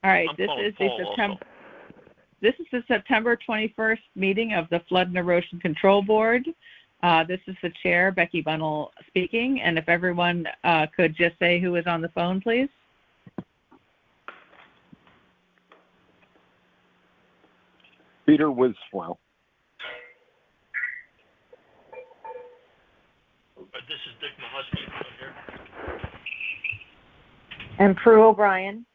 All right, I'm this calling is Paul the September. also. This is the September 21st meeting of the Flood and Erosion Control Board. This is the chair, Becky Bunnell, speaking. And if everyone could just say who is on the phone, please. Peter Wiswell. This is Dick Mahusky here. And Prue O'Brien.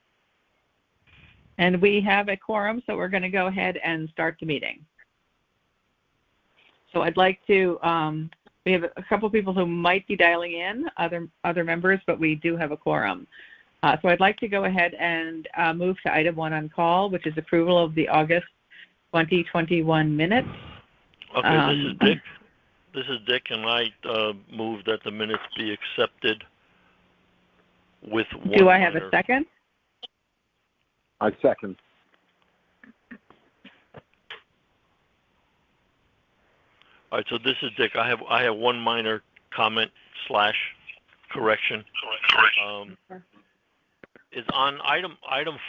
And we have a quorum, so we're going to go ahead and start the meeting. So I'd like to, we have a couple of people who might be dialing in, other members, but we do have a quorum. So I'd like to go ahead and move to item 1 on call, which is approval of the August 2021 minutes. Okay, this is Dick. This is Dick, and I move that the minutes be accepted with one. Do I have a second? I second. All right, so this is Dick. I have one minor comment / correction. Is on item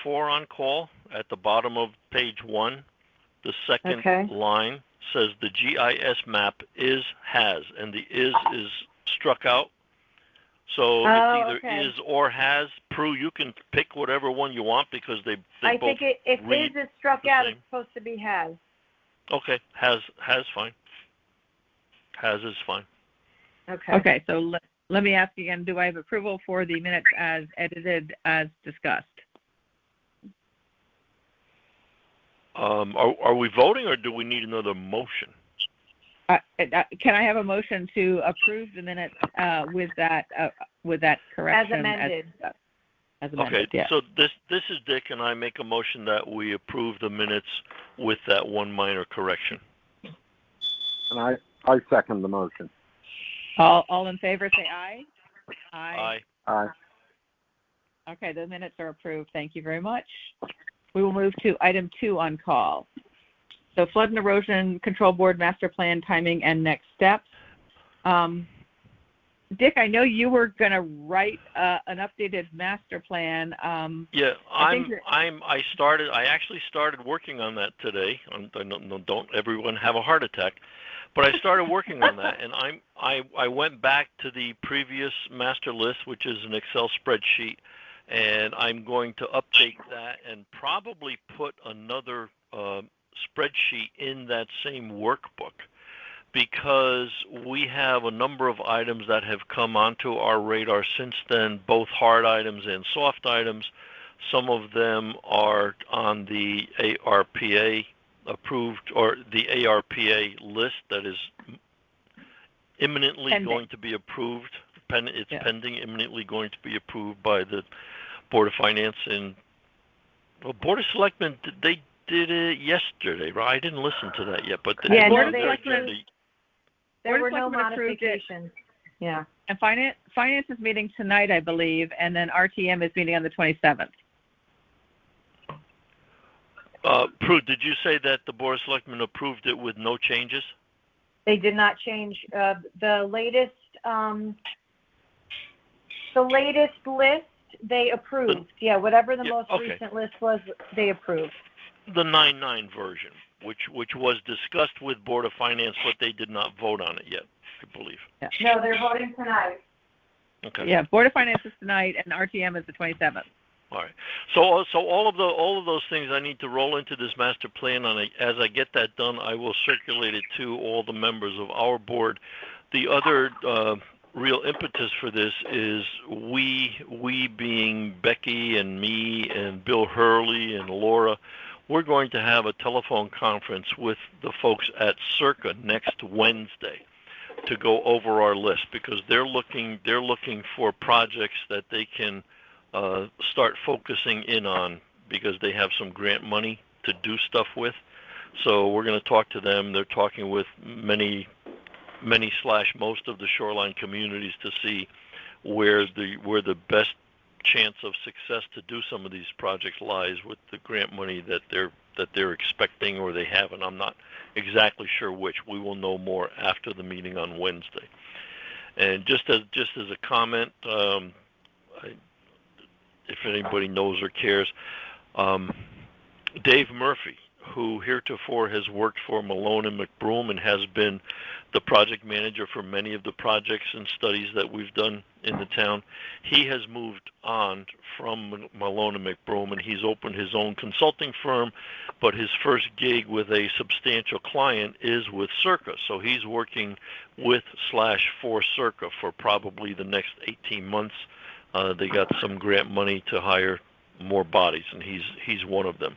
4 on call at the bottom of page 1, the second line says the GIS map has, and the is struck out. So it's either is or has. Prue, you can pick whatever one you want because they I both think if is struck out, same. it's supposed to be has. Okay, has fine. Has is fine. Okay, so let me ask again, do I have approval for the minutes as edited as discussed? Are we voting or do we need another motion? Can I have a motion to approve the minutes with that correction? As amended. As amended, okay, so this is Dick, and I make a motion that we approve the minutes with that one minor correction. And I second the motion. All in favor, say aye. Aye. Aye. Okay, the minutes are approved. Thank you very much. We will move to item 2 on call. So Flood and Erosion Control Board Master Plan Timing and Next Steps. Dick, I know you were going to write an updated master plan. Yeah, I actually started working on that today. Don't everyone have a heart attack. But I started working on that, and I went back to the previous master list, which is an Excel spreadsheet, and I'm going to update that and probably put another spreadsheet in that same workbook, because we have a number of items that have come onto our radar since then, both hard items and soft items. Some of them are on the ARPA approved or the ARPA list that is imminently pending. Going to be approved. It's pending, imminently going to be approved by the Board of Finance and Board of Selectmen. They did it yesterday, right? I didn't listen to that yet, but there Board were of no Selectmen approved it. modifications. Yeah. And finance is meeting tonight, I believe, and then RTM is meeting on the 27th. Prue, did you say that the Board of Selectmen approved it with no changes? They did not change the latest list. They approved. Whatever the most recent list was, they approved. The 9.9 version, which was discussed with Board of Finance, but they did not vote on it yet, I believe. Yeah. No, they're voting tonight. Okay. Yeah, Board of Finance is tonight, and RTM is the 27th. All right. So all of those things I need to roll into this master plan. As I get that done, I will circulate it to all the members of our board. The other real impetus for this is we being Becky and me and Bill Hurley and Laura. We're going to have a telephone conference with the folks at Circa next Wednesday to go over our list, because they're looking for projects that they can start focusing in on, because they have some grant money to do stuff with. So we're going to talk to them. They're talking with many / most of the shoreline communities to see where the best chance of success to do some of these projects lies with the grant money that they're expecting or they have, and I'm not exactly sure which. We will know more after the meeting on Wednesday. And just as a comment, if anybody knows or cares, Dave Murphy, who heretofore has worked for Malone and McBroom and has been the project manager for many of the projects and studies that we've done in the town. He has moved on from Malone and McBroom, and he's opened his own consulting firm, but his first gig with a substantial client is with Circa. So he's working with/for Circa for probably the next 18 months. They got some grant money to hire more bodies, and he's one of them.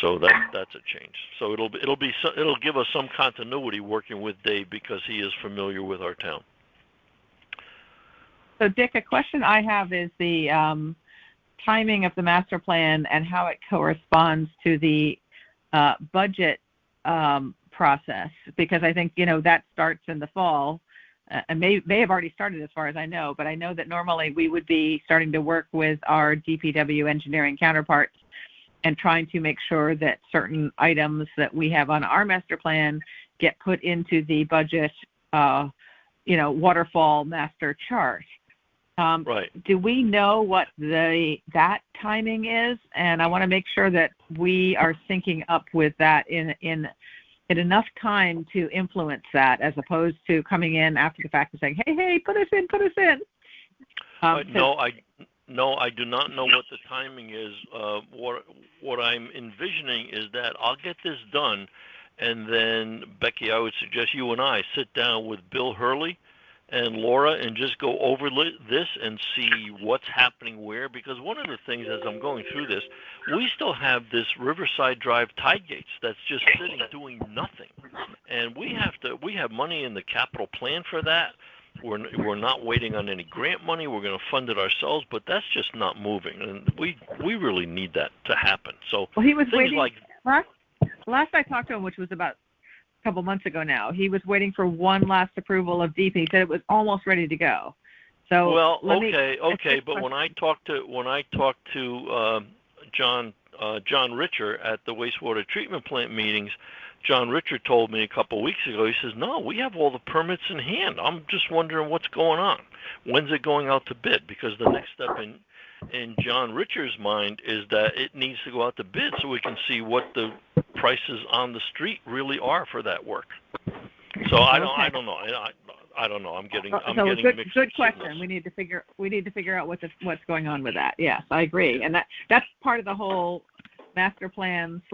So that's a change. So it'll give us some continuity working with Dave because he is familiar with our town. So Dick, a question I have is the timing of the master plan and how it corresponds to the budget process, because I think that starts in the fall. And may have already started as far as I know, but I know that normally we would be starting to work with our DPW engineering counterparts and trying to make sure that certain items that we have on our master plan get put into the budget, waterfall master chart. Right. Do we know what that timing is? And I want to make sure that we are syncing up with that in enough time to influence that, as opposed to coming in after the fact and saying, hey, put us in. No, I do not know what the timing is. What I'm envisioning is that I'll get this done, and then, Becky, I would suggest you and I sit down with Bill Hurley and Laura and just go over this and see what's happening where, because one of the things as I'm going through this, we still have this Riverside Drive tide gates that's just sitting doing nothing. And we have money in the capital plan for that. We're not waiting on any grant money. We're going to fund it ourselves, but that's just not moving, and we really need that to happen. So he was things waiting. Like last I talked to him, which was about a couple months ago now, he was waiting for one last approval of DP. He said it was almost ready to go. So okay, but when I talked to John Richer at the wastewater treatment plant meetings, John Richard told me a couple of weeks ago, he says, no, we have all the permits in hand. I'm just wondering what's going on. When's it going out to bid? Because the next step in John Richard's mind is that it needs to go out to bid so we can see what the prices on the street really are for that work. So I don't know. I don't know. I'm getting mixed good question. signals. We need to figure out what's going on with that. Yes, I agree. And that's part of the whole master plan /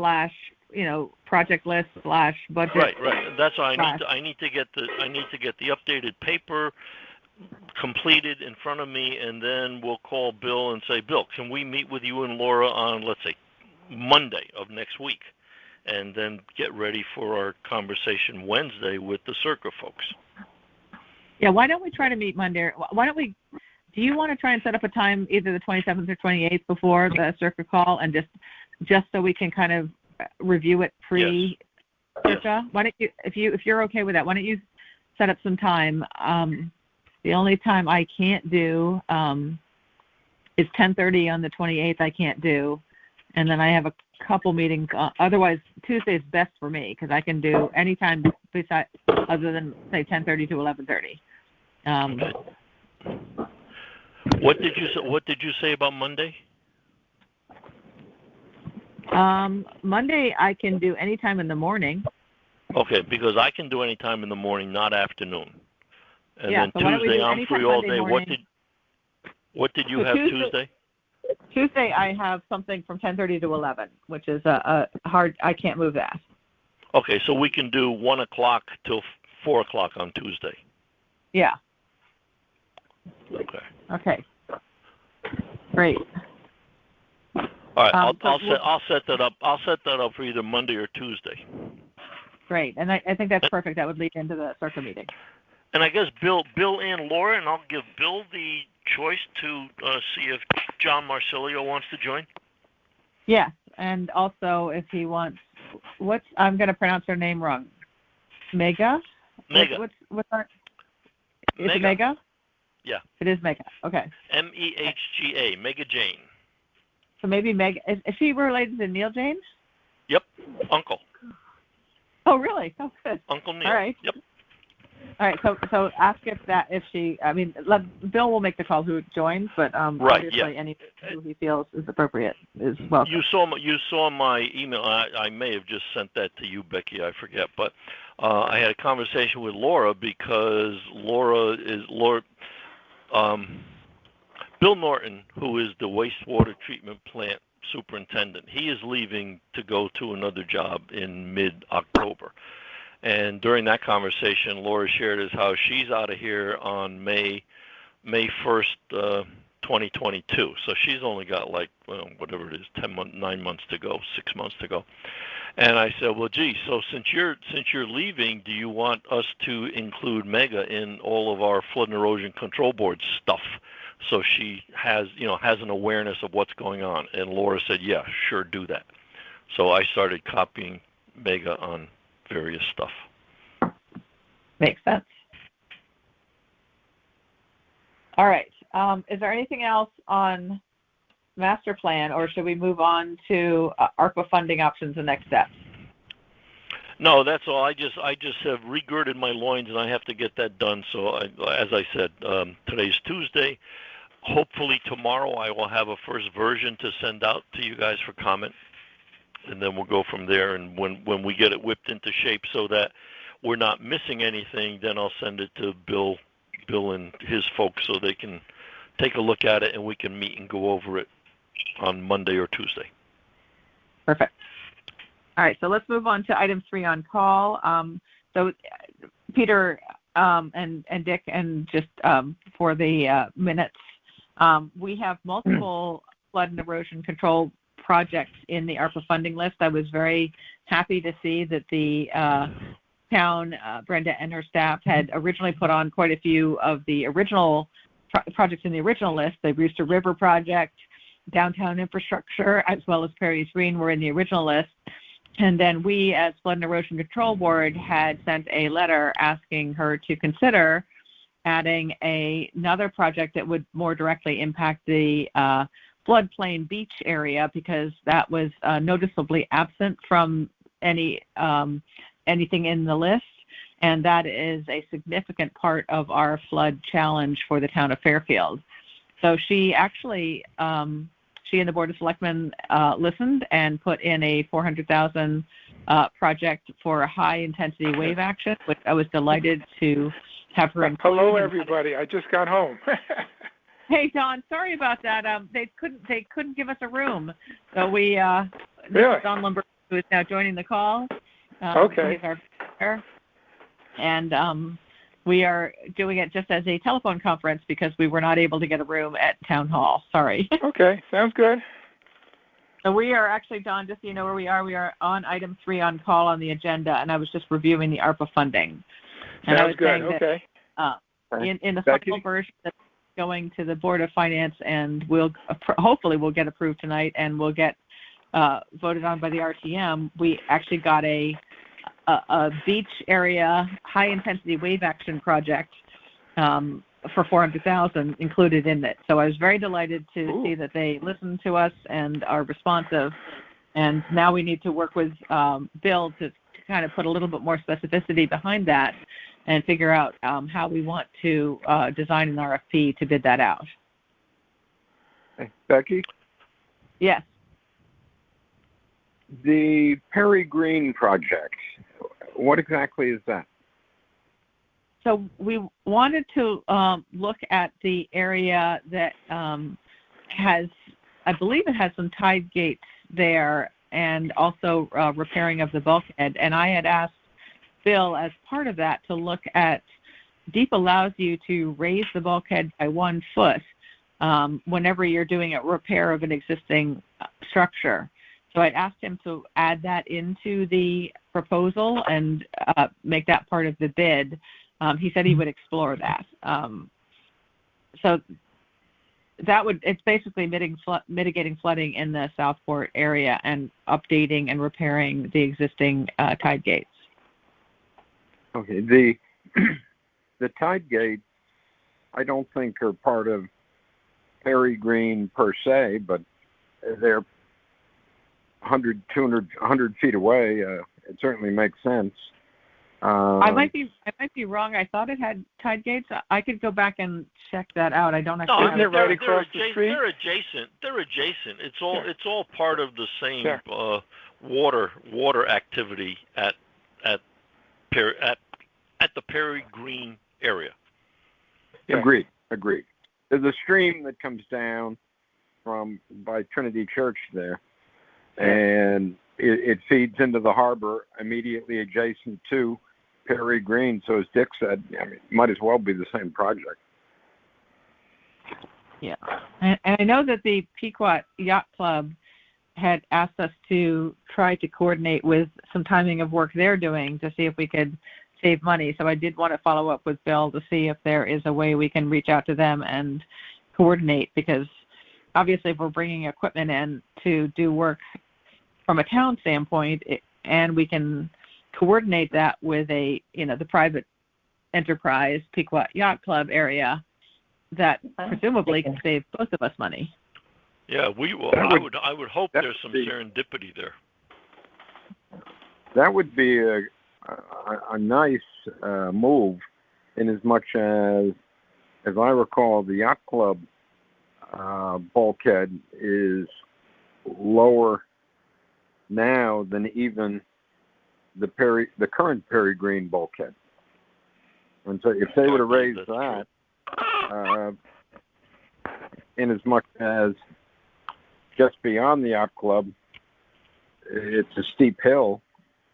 project list / budget. Right. That's why I need to get the updated paper completed in front of me, and then we'll call Bill and say, Bill, can we meet with you and Laura on, let's say, Monday of next week, and then get ready for our conversation Wednesday with the Circa folks. Yeah, why don't we try to meet Monday? Do you want to try and set up a time either the 27th or 28th before the Circa call, and just so we can kind of review it pre Circa? Yes. Why don't you, if you're okay with that, why don't you set up some time? The only time I can't do is 10:30 on the 28th. I can't do, and then I have a couple meetings. Otherwise, Tuesday is best for me because I can do any time besides other than say 10:30 to 11:30. Okay. What did you say about Monday? Monday I can do any time in the morning. Okay, because I can do any time in the morning, not afternoon. And yeah, then so Tuesday I'm free all day. Morning. What did you have Tuesday? Tuesday I have something from 10:30 to 11, which is a hard. I can't move that. Okay, so we can do 1 o'clock till 4 o'clock on Tuesday. Yeah. Okay. Okay. Great. All right, I'll set that up. I'll set that up for either Monday or Tuesday. Great, and I think that's perfect. That would lead into the Circa meeting. And I guess Bill and Laura, and I'll give Bill the choice to see if John Marsilio wants to join. Yes, and also if he wants, I'm going to pronounce her name wrong. Mega? Mega. What's our? Is Mega. it Mega? Yeah. It is Mega. Okay. MEHGA, Mega Jane. So maybe Mega. Is she related to Neil James? Yep. Uncle. Oh, really? Oh, good. Uncle Neil. All right. Yep. All right, so ask if she. I mean, Bill will make the call who joins, but right, obviously any who he feels is appropriate is welcome. You saw my email. I may have just sent that to you, Becky. I forget, but I had a conversation with Laura because Bill Norton, who is the wastewater treatment plant superintendent, he is leaving to go to another job in mid-October. And during that conversation, Laura shared is how she's out of here on May 1st, 2022. So she's only got whatever it is, 9 months to go, 6 months to go. And I said, well, gee, so since you're leaving, do you want us to include Mega in all of our flood and erosion control board stuff? So she has an awareness of what's going on. And Laura said, yeah, sure, do that. So I started copying Mega on various stuff. Makes sense. All right. Is there anything else on master plan, or should we move on to ARPA funding options and next steps? No, that's all. I just have regirded my loins, and I have to get that done. So, as I said, today's Tuesday. Hopefully tomorrow I will have a first version to send out to you guys for comment, and then we'll go from there. And when we get it whipped into shape so that we're not missing anything, then I'll send it to Bill and his folks so they can take a look at it, and we can meet and go over it on Monday or Tuesday. Perfect. All right, so let's move on to item 3 on call. So Peter and Dick, and just for the minutes, we have multiple flood and erosion control projects in the ARPA funding list. I was very happy to see that the town, Brenda and her staff, had originally put on quite a few of the original projects in the original list. The Brewster River project, downtown infrastructure, as well as Perry's Green were in the original list. And then we, as Flood and Erosion Control Board, had sent a letter asking her to consider adding another project that would more directly impact the floodplain beach area, because that was noticeably absent from anything in the list. And that is a significant part of our flood challenge for the town of Fairfield. So she actually, she and the Board of Selectmen listened and put in a $400,000 project for a high-intensity wave action, which I was delighted to have her include. Hello, everybody. I just got home. Hey, Don. Sorry about that. They couldn't give us a room, so we. Really? Don Lumber, who is now joining the call. Okay. He's our and we are doing it just as a telephone conference because we were not able to get a room at Town Hall. Sorry. Okay, sounds good. So we are actually, Don, just so you know where we are. We are on item 3 on call on the agenda, and I was just reviewing the ARPA funding. And sounds good. Okay. In the final version that's going to the Board of Finance, and hopefully we'll get approved tonight, and we'll get voted on by the RTM. We actually got a beach area high-intensity wave action project for $400,000 included in it. So I was very delighted to see that they listened to us and are responsive. And now we need to work with Bill to kind of put a little bit more specificity behind that and figure out how we want to design an RFP to bid that out. Hey, Becky? Yes. The Perry Green project, what exactly is that? So we wanted to look at the area that has, I believe it has some tide gates there, and also repairing of the bulkhead. And I had asked Bill, as part of that, to look at, DEEP allows you to raise the bulkhead by 1 foot whenever you're doing a repair of an existing structure. So I'd asked him to add that into the proposal and make that part of the bid. He said he would explore that. So that it's basically mitigating flooding in the Southport area and updating and repairing the existing tide gates. Okay, the tide gates, I don't think are part of Perry Green per se, but they're 100, 200, 100 feet away. It certainly makes sense. I might be wrong. I thought it had tide gates. I could go back and check that out. I don't actually. No, Isn't it right across the street? They're adjacent. They're adjacent. It's all part of the same water activity at the Perry Green area. Yeah. Agreed. There's a stream that comes down by Trinity Church there, and it feeds into the harbor immediately adjacent to Perry Green. So as Dick said, I mean, it might as well be the same project. Yeah, and I know that the Pequot Yacht Club had asked us to try to coordinate with some timing of work they're doing to see if we could save money. So I did want to follow up with Bill to see if there is a way we can reach out to them and coordinate, because obviously if we're bringing equipment in to do work from a town standpoint, and we can coordinate that with the private enterprise Pequot Yacht Club area, that presumably can save both of us money. Yeah, I would hope there's some serendipity there. That would be a nice move, in as much as I recall, the yacht club bulkhead is lower now than even the current Perry Green bulkhead. And so if they were to raise that, in as much as just beyond the yacht club, it's a steep hill,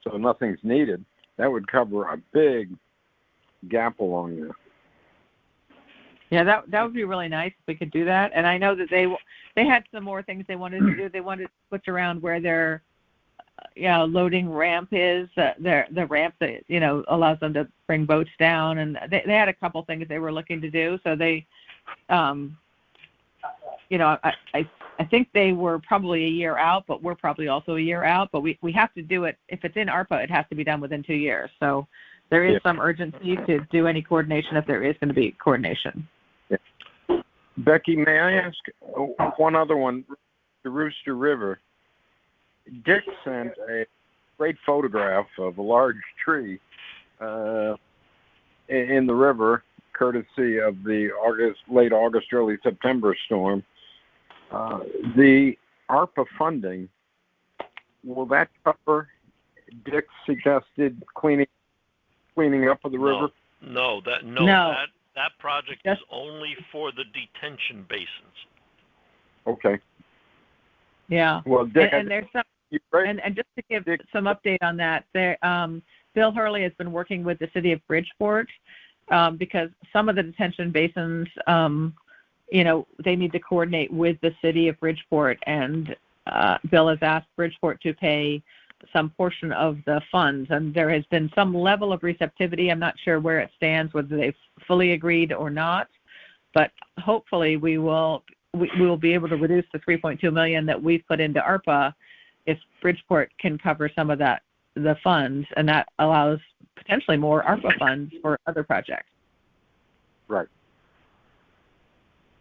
so nothing's needed. That would cover a big gap along there. Yeah, that would be really nice if we could do that. And I know that they had some more things they wanted to do. They wanted to switch around where their loading ramp is, the ramp that allows them to bring boats down, and they had a couple things they were looking to do. So they, I think they were probably a year out, but we're probably also a year out. But we have to do it. If it's in ARPA, it has to be done within 2 years. So there is some urgency to do any coordination if there is going to be coordination. Yeah. Becky, may I ask one other one? The Rooster River. Dick sent a great photograph of a large tree in the river, courtesy of the late August, early September storm. The ARPA funding, will that cover Dick's suggested cleaning up of the river? No. That project is only for the detention basins. Okay. Yeah. Well, Dick, and there's some, and just to give some update on that, there, Bill Hurley has been working with the city of Bridgeport because some of the detention basins, they need to coordinate with the city of Bridgeport, and Bill has asked Bridgeport to pay some portion of the funds, and there has been some level of receptivity. I'm not sure where it stands, whether they've fully agreed or not, but hopefully we will be able to reduce the $3.2 million that we've put into ARPA if Bridgeport can cover some of the funds, and that allows potentially more ARPA funds for other projects. Right.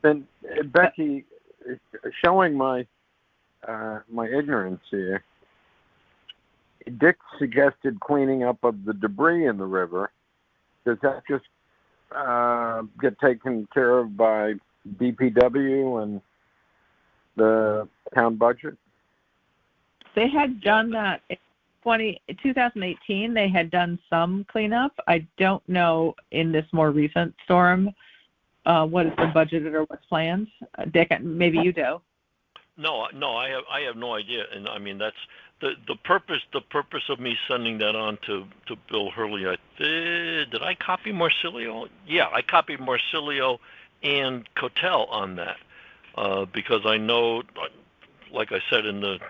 Then, Becky, showing my ignorance here, Dick suggested cleaning up of the debris in the river. Does that just get taken care of by DPW and the town budget? They had done that in 2018. They had done some cleanup. I don't know in this more recent storm what has been budgeted or what's planned. Dick, maybe you do. No, I have no idea, and I mean that's the purpose. The purpose of me sending that on to Bill Hurley. Did I copy Marsilio? Yeah, I copied Marsilio and Cotel on that because I know, like I said in the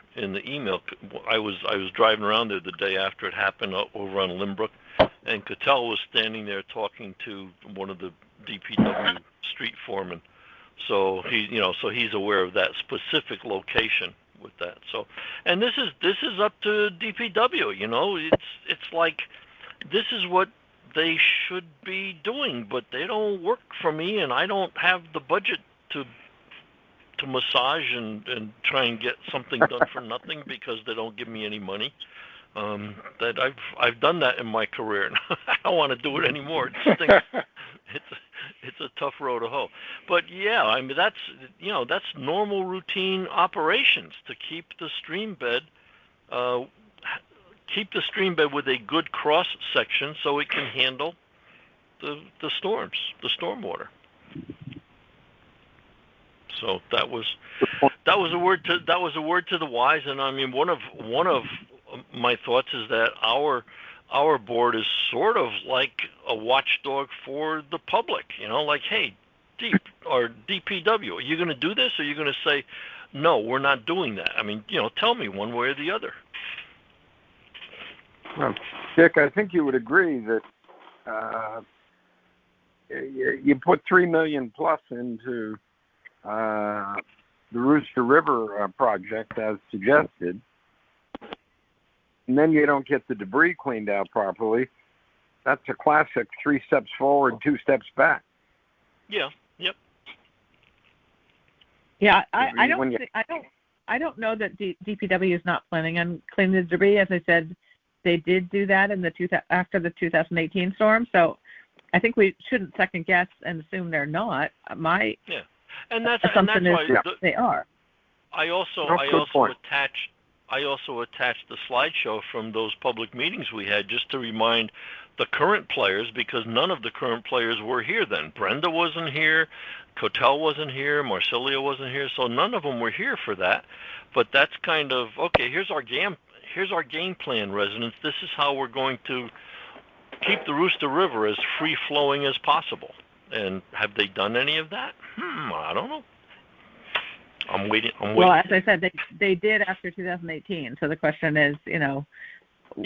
email, I was driving around there the day after it happened over on Limbrook, and Cotel was standing there talking to one of the DPW street foremen. So he's aware of that specific location with that. So, and this is up to DPW. It's like this is what they should be doing, but they don't work for me, and I don't have the budget to massage and try and get something done for nothing because they don't give me any money. That I've done that in my career, and I don't want to do it anymore. It stinks. It's a tough row to hoe. But yeah, I mean that's normal routine operations to keep the stream bed with a good cross section so it can handle the storms, the stormwater. So that was a word to the wise. And I mean one of my thoughts is that our board is sort of like a watchdog for the public, like, hey, DPW, are you going to do this? Or are you going to say, no, we're not doing that? I mean, tell me one way or the other. Well, Dick, I think you would agree that you put $3 million plus into the Rooster River project as suggested, and then you don't get the debris cleaned out properly. That's a classic 3 steps forward, 2 steps back. Yeah. Yep. Yeah, I don't know that DPW is not planning on cleaning the debris. As I said, they did do that after the 2018 storm. So I think we shouldn't second guess and assume they're not. My assumption is they are. I also attached the slideshow from those public meetings we had just to remind the current players, because none of the current players were here then. Brenda wasn't here, Cotel wasn't here, Marsilia wasn't here, so none of them were here for that. But that's kind of, okay, here's our game plan, residents. This is how we're going to keep the Rooster River as free-flowing as possible. And have they done any of that? I don't know. I'm waiting. Well, as I said, they did after 2018. So the question is, yeah,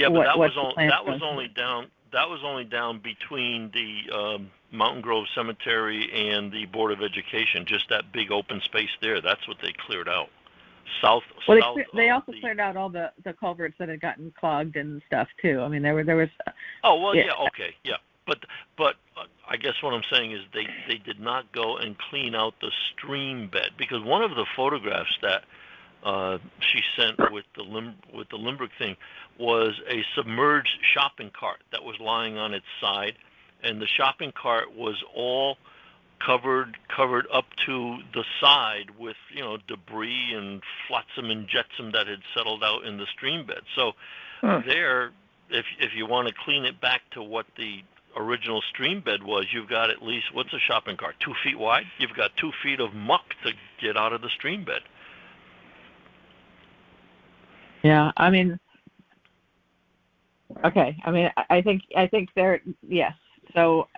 but that was only down between the Mountain Grove Cemetery and the Board of Education. Just that big open space there. That's what they cleared out. They also cleared out all the culverts that had gotten clogged and stuff too. I mean, there was. Oh well, yeah, okay, yeah. But I guess what I'm saying is they did not go and clean out the stream bed, because one of the photographs that she sent with the Limbrick thing was a submerged shopping cart that was lying on its side, and the shopping cart was all covered up to the side with debris and flotsam and jetsam that had settled out in the stream bed. So there, if you want to clean it back to what the original stream bed was, you've got at least, what's a shopping cart, 2 feet wide? You've got 2 feet of muck to get out of the stream bed. Yeah, I mean, okay. I mean, I think they're, yes. So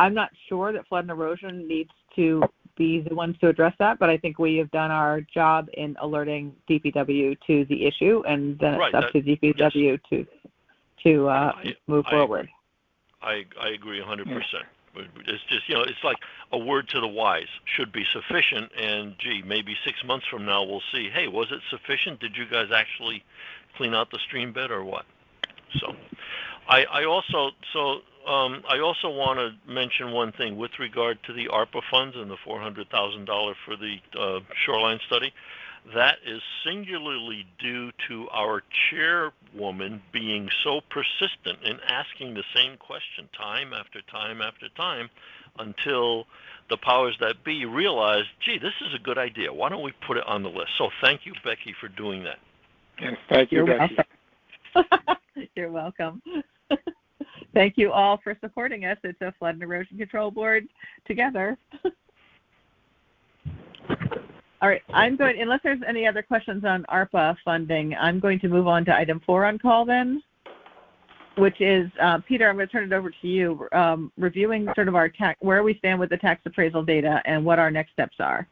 I'm not sure that flood and erosion needs to be the ones to address that, but I think we have done our job in alerting DPW to the issue, and then it's up to DPW to move forward. I agree 100%. It's just, it's like a word to the wise should be sufficient, and maybe 6 months from now we'll see, hey, was it sufficient? Did you guys actually clean out the stream bed or what? So I also want to mention one thing with regard to the ARPA funds and the $400,000 for the shoreline study. That is singularly due to our chairwoman being so persistent in asking the same question time after time after time until the powers that be realized, this is a good idea. Why don't we put it on the list? So thank you, Becky, for doing that. Yes, thank you, Becky. You're welcome. Thank you all for supporting us. It's a Flood and Erosion Control Board together. All right, unless there's any other questions on ARPA funding, I'm going to move on to item 4 on call then, which is, Peter, I'm going to turn it over to you, reviewing sort of our where we stand with the tax appraisal data and what our next steps are.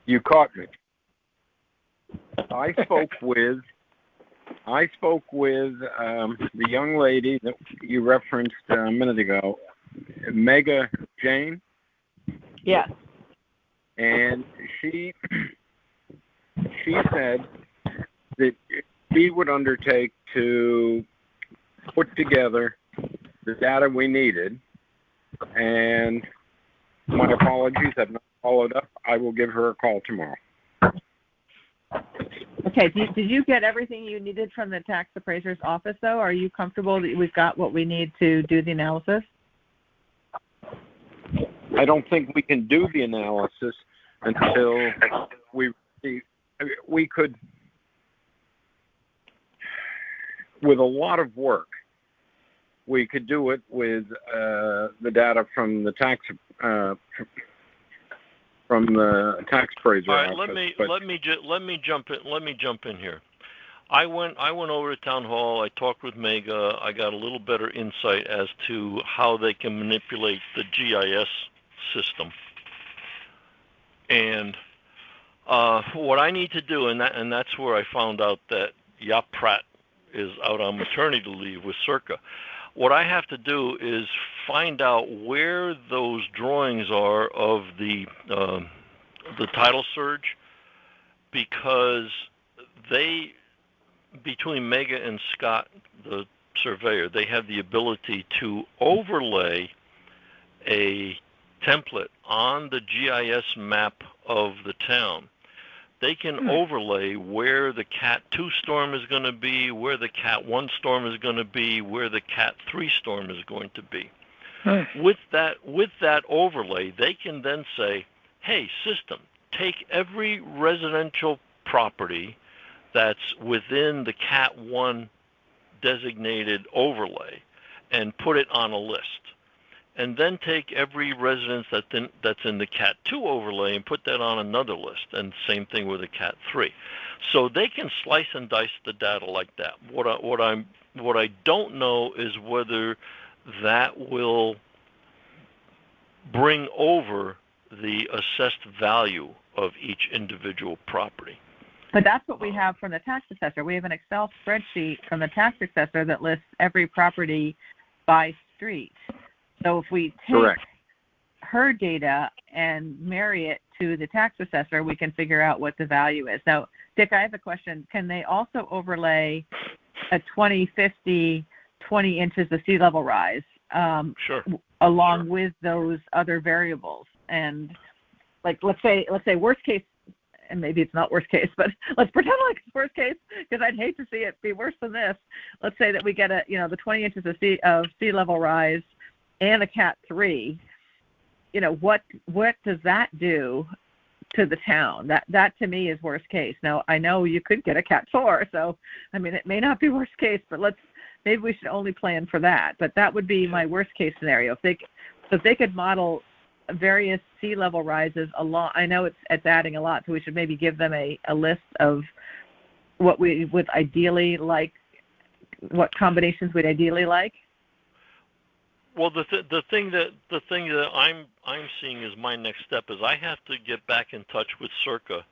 You caught me. I spoke with the young lady that you referenced a minute ago, Mega Jane. Yes. And she said that she would undertake to put together the data we needed, and my apologies, I've not followed up. I will give her a call tomorrow. Okay. Did you get everything you needed from the tax appraiser's office, though? Are you comfortable that we've got what we need to do the analysis? I don't think we can do the analysis until we could, with a lot of work, we could do it with the data from the tax appraiser All right, office. let me jump in here. I went over to town hall. I talked with Mega. I got a little better insight as to how they can manipulate the GIS system. And what I need to do, and that's where I found out that Yap Pratt is out on maternity leave with Circa. What I have to do is find out where those drawings are of the title surge, because between Mega and Scott, the surveyor, they have the ability to overlay a template on the GIS map of the town. They can overlay where the Cat 2 storm is going to be, where the Cat 1 storm is going to be, where the Cat 3 storm is going to be. With that overlay, they can then say, hey, system, take every residential property that's within the Cat 1 designated overlay and put it on a list. And then take every residence that's in the Cat 2 overlay and put that on another list, and same thing with the Cat 3. So they can slice and dice the data like that. What I don't know is whether that will bring over the assessed value of each individual property. But that's what we have from the tax assessor. We have an Excel spreadsheet from the tax assessor that lists every property by street. So if we take her data and marry it to the tax assessor, we can figure out what the value is. Now, Dick, I have a question. Can they also overlay a 2050 20 inches of sea level rise along with those other variables? And like, let's say worst case, and maybe it's not worst case, but let's pretend like it's worst case, because I'd hate to see it be worse than this. Let's say that we get the 20 inches of sea level rise and a Cat 3, what does that do to the town? That to me is worst case. Now, I know you could get a Cat 4, so I mean it may not be worst case, but maybe we should only plan for that. But that would be my worst case scenario. If they could model various sea level rises along, I know it's adding a lot, so we should maybe give them a list of what we would ideally like, what combinations we'd ideally like. Well, the thing that I'm seeing is my next step is I have to get back in touch with Circa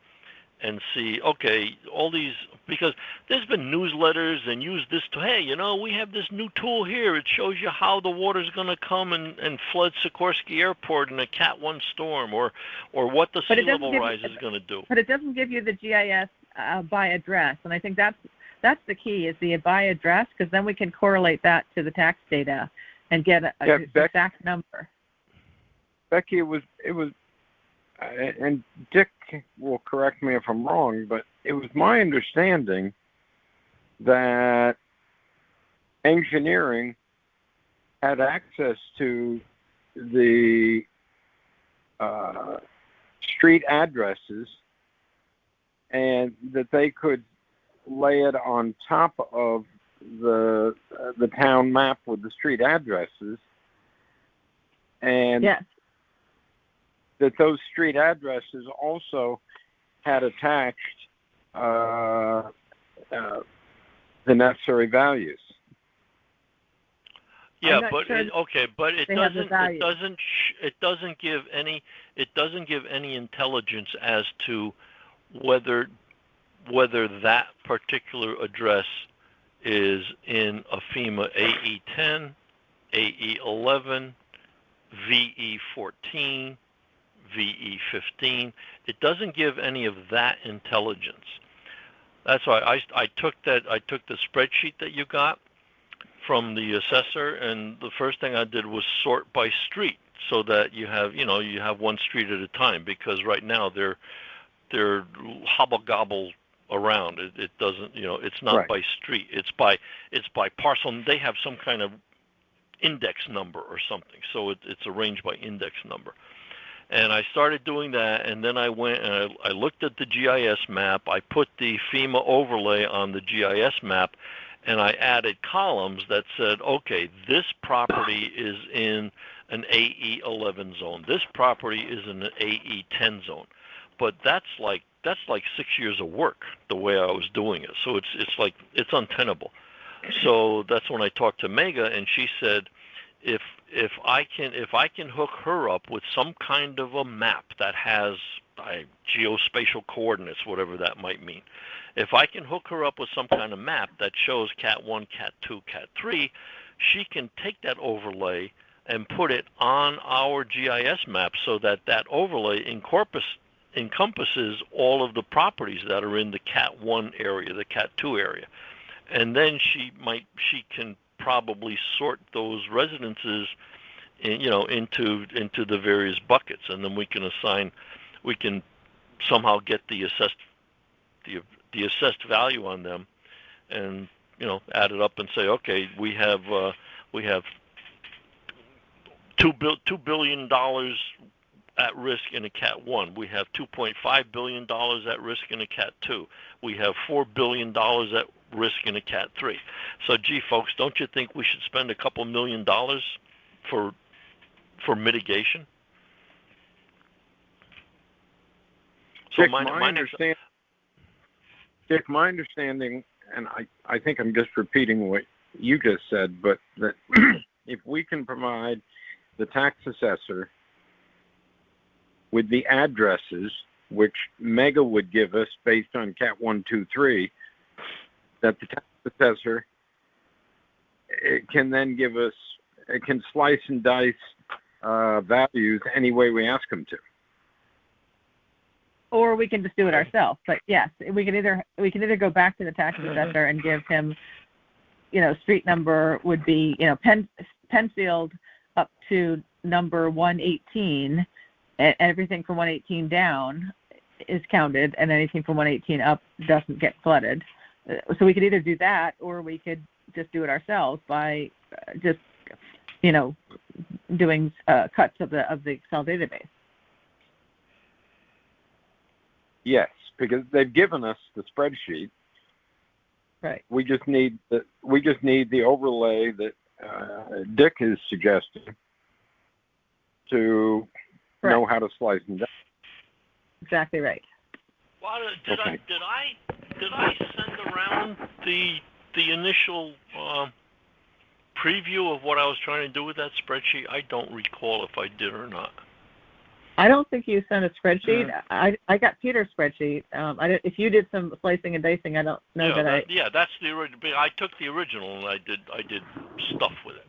and see, okay, all these, because there's been newsletters and use this to, hey, we have this new tool here. It shows you how the water's going to come and flood Sikorsky Airport in a Cat 1 storm, or what the sea level rise is going to do. But it doesn't give you the GIS by address, and I think that's the key, is the by address, because then we can correlate that to the tax data and get an exact number. Becky, it was, and Dick will correct me if I'm wrong, but it was my understanding that engineering had access to the street addresses, and that they could lay it on top of the town map with the street addresses, and that those street addresses also had attached the necessary values. Yeah, but it doesn't give any intelligence as to whether that particular address is in a FEMA AE10, AE11, VE14, VE15. It doesn't give any of that intelligence. That's why I took the spreadsheet that you got from the assessor, and the first thing I did was sort by street, so that you have one street at a time, because right now they're hobble gobble around. It doesn't, it's not by street. It's by parcel. They have some kind of index number or something. So it's arranged by index number. And I started doing that, and then I went and I looked at the GIS map. I put the FEMA overlay on the GIS map, and I added columns that said, okay, this property is in an AE11 zone. This property is in an AE10 zone. But that's like 6 years of work the way I was doing it. So it's untenable. So that's when I talked to Mega, and she said, if I can hook her up with some kind of a map that has geospatial coordinates, whatever that might mean, if I can hook her up with some kind of map that shows Cat 1, Cat 2, Cat 3, she can take that overlay and put it on our GIS map so that overlay encompasses all of the properties that are in the Cat 1 area, the Cat 2 area. And then she can probably sort those residences into the various buckets, and then we can somehow get the assessed value on them, and add it up and say, okay, we have $2 billion at risk in a Cat 1. We have $2.5 billion at risk in a Cat 2. We have $4 billion at risk in a Cat 3. So, gee, folks, don't you think we should spend a couple $1 million for mitigation? So Dick, my understanding, and I think I'm just repeating what you just said, but that if we can provide the tax assessor with the addresses, which Mega would give us based on Cat 1, 2, 3, that the tax assessor can then give us, it can slice and dice values any way we ask them to. Or we can just do it ourselves. But yes, we can either go back to the tax assessor and give him, street number would be, Penfield up to number 118, and everything from 118 down is counted, and anything from 118 up doesn't get flooded. So we could either do that, or we could just do it ourselves by just, doing cuts of the Excel database. Yes, because they've given us the spreadsheet. Right. We just need the overlay that Dick is suggesting to know how to slice and dice. Exactly right. Well, did I send around the initial preview of what I was trying to do with that spreadsheet? I don't recall if I did or not. I don't think you sent a spreadsheet. I got Peter's spreadsheet. If you did some slicing and dicing, I don't know that's the original. I took the original and I did stuff with it.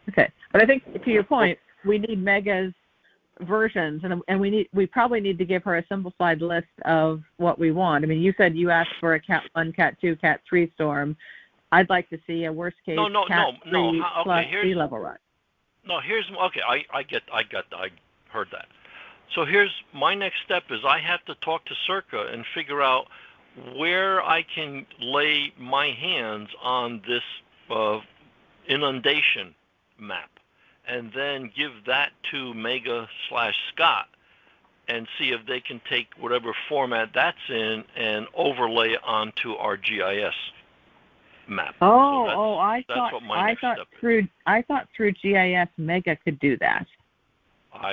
Okay, but I think to your point, we need Mega's versions, and we probably need to give her a simplified list of what we want. I mean, you said you asked for a Cat 1, Cat 2, Cat 3 storm. I'd like to see a worst case Cat 3 plus sea level rise. No, I heard that. So here's my next step is I have to talk to Circa and figure out where I can lay my hands on this inundation map, and then give that to Mega/Scott and see if they can take whatever format that's in and overlay onto our GIS map. I thought through GIS Mega could do that.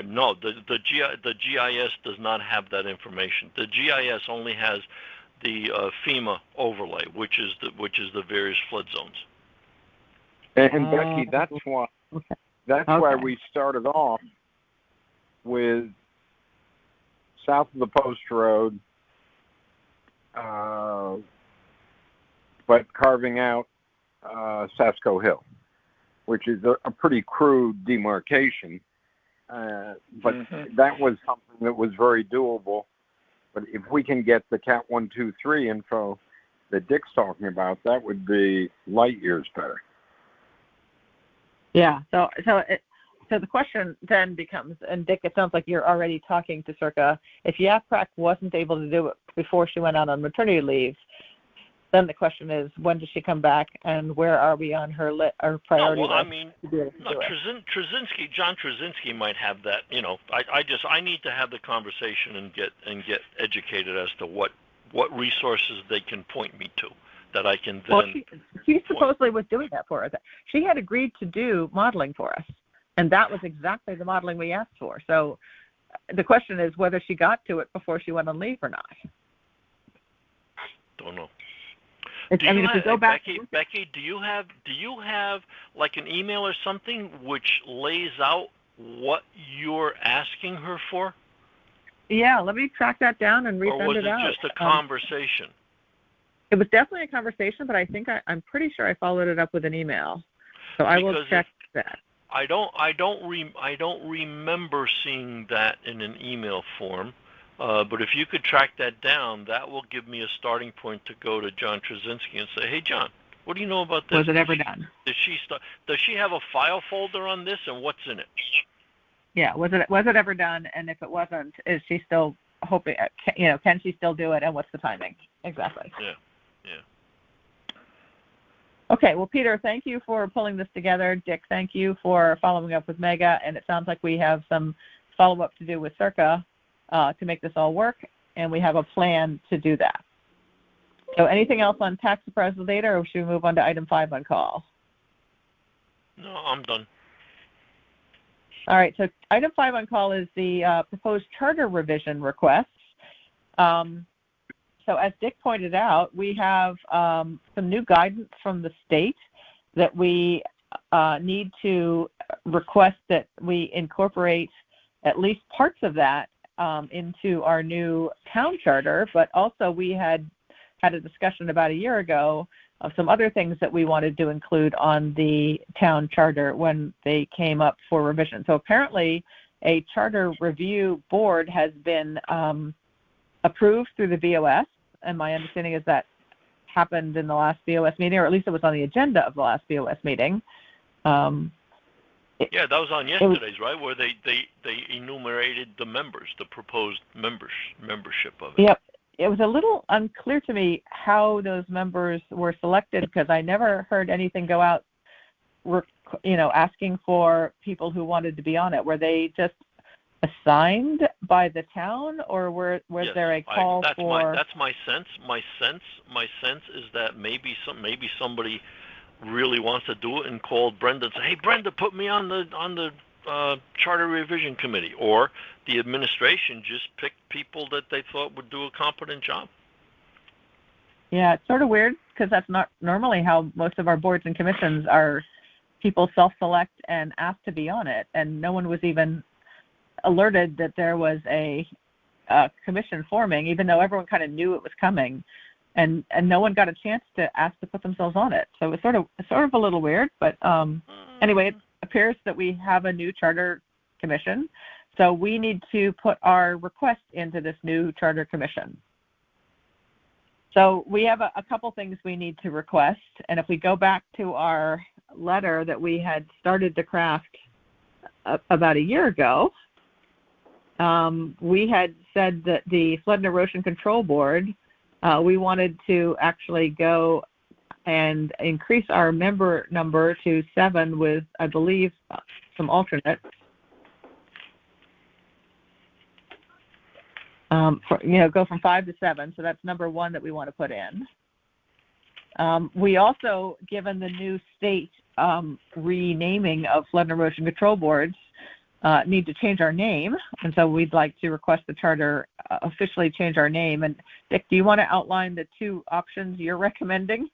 No, the GIS does not have that information. The GIS only has the FEMA overlay, which is the various flood zones. And Becky, that's why we started off with south of the Post Road, but carving out Sasco Hill, which is a pretty crude demarcation. But that was something that was very doable. But if we can get the Cat 1, 2, 3 info that Dick's talking about, that would be light years better. Yeah. So So the question then becomes, and Dick, it sounds like you're already talking to Circa. If YAPRAC wasn't able to do it before she went out on maternity leave, then the question is, when does she come back, and where are we on her priority list? I mean, John Trzynski might have that. I need to have the conversation and get educated as to what resources they can point me to that I can then. Well, she supposedly was doing that for us. She had agreed to do modeling for us, and that was exactly the modeling we asked for. So the question is whether she got to it before she went on leave or not. Don't know. If you go back, Becky, do you have like an email or something which lays out what you're asking her for? Yeah, let me track that down and resend it out. Or was it just a conversation? It was definitely a conversation, but I think I'm pretty sure I followed it up with an email. So I will check that. I don't remember seeing that in an email form. But if you could track that down, that will give me a starting point to go to John Trzynski and say, "Hey, John, what do you know about this? Was it ever done? Does she have a file folder on this, and what's in it?" Yeah, was it ever done? And if it wasn't, is she still hoping? Can she still do it? And what's the timing? Exactly. Yeah. Okay. Well, Peter, thank you for pulling this together. Dick, thank you for following up with Mega. And it sounds like we have some follow-up to do with Circa to make this all work, and we have a plan to do that. So anything else on tax appraisal data, or should we move on to item 5 on call? No, I'm done. All right, so item 5 on call is the proposed charter revision requests. So as Dick pointed out, we have some new guidance from the state that we need to request that we incorporate at least parts of that into our new town charter, but also we had a discussion about a year ago of some other things that we wanted to include on the town charter when they came up for revision. So apparently a charter review board has been approved through the BOS, and my understanding is that happened in the last BOS meeting, or at least it was on the agenda of the last BOS meeting. Yeah, that was on yesterday's, right, where they enumerated the members, the proposed membership of it. Yep. It was a little unclear to me how those members were selected, because I never heard anything go out, asking for people who wanted to be on it. Were they just assigned by the town, or was there a call for? That's my sense. My sense is that maybe somebody really wants to do it and called Brenda and say, "Hey, Brenda, put me on the charter revision committee," or the administration just picked people that they thought would do a competent job. Yeah, it's sort of weird, because that's not normally how most of our boards and commissions are. People self-select and ask to be on it, and no one was even alerted that there was a commission forming, even though everyone kind of knew it was coming, and no one got a chance to ask to put themselves on it. So it's sort of a little weird, but anyway, it appears that we have a new charter commission, so we need to put our request into this new charter commission. So we have a couple things we need to request, and if we go back to our letter that we had started to craft about a year ago, we had said that the Flood and Erosion Control Board, we wanted to actually go and increase our member number to 7 with, I believe, some alternates. Go from 5 to 7, so that's number 1 that we want to put in. We also, given the new state renaming of Flood and Erosion Control Boards, need to change our name, and so we'd like to request the charter officially change our name. And Dick, do you want to outline the 2 options you're recommending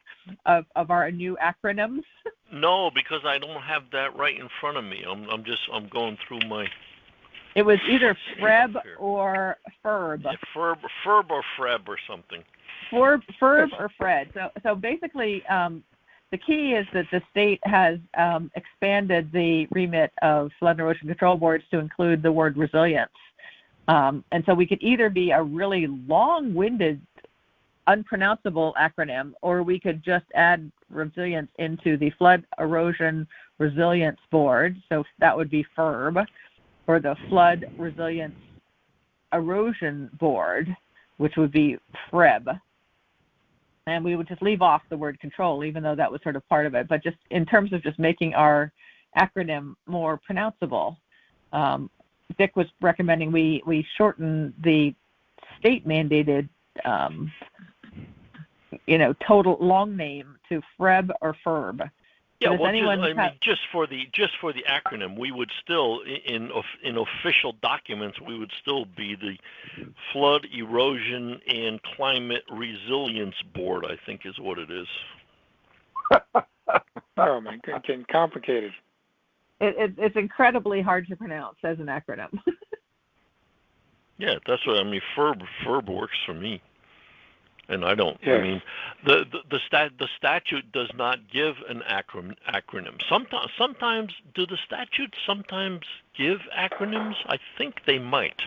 of our new acronyms? No, because I don't have that right in front of me. I'm going through my. It was either FREB or FERB. Yeah, FERB or FREB or something. FERB or FRED. So basically, the key is that the state has expanded the remit of Flood and Erosion Control Boards to include the word resilience. And so we could either be a really long-winded, unpronounceable acronym, or we could just add resilience into the Flood, Erosion, Resilience Board, so that would be FERB, or the Flood Resilience Erosion Board, which would be FREB. And we would just leave off the word control, even though that was sort of part of it. But just in terms of just making our acronym more pronounceable, Dick was recommending we shorten the state-mandated, total long name to FREB or FERB. Yeah, well, just for the acronym, we would still, in official documents, we would still be the Flood Erosion and Climate Resilience Board, I think is what it is. Oh, man, getting complicated. It's incredibly hard to pronounce as an acronym. Yeah, that's what I mean. FERB works for me. And I don't. Yes. I mean, the statute does not give an acronym. Sometimes do the statutes sometimes give acronyms? I think they might.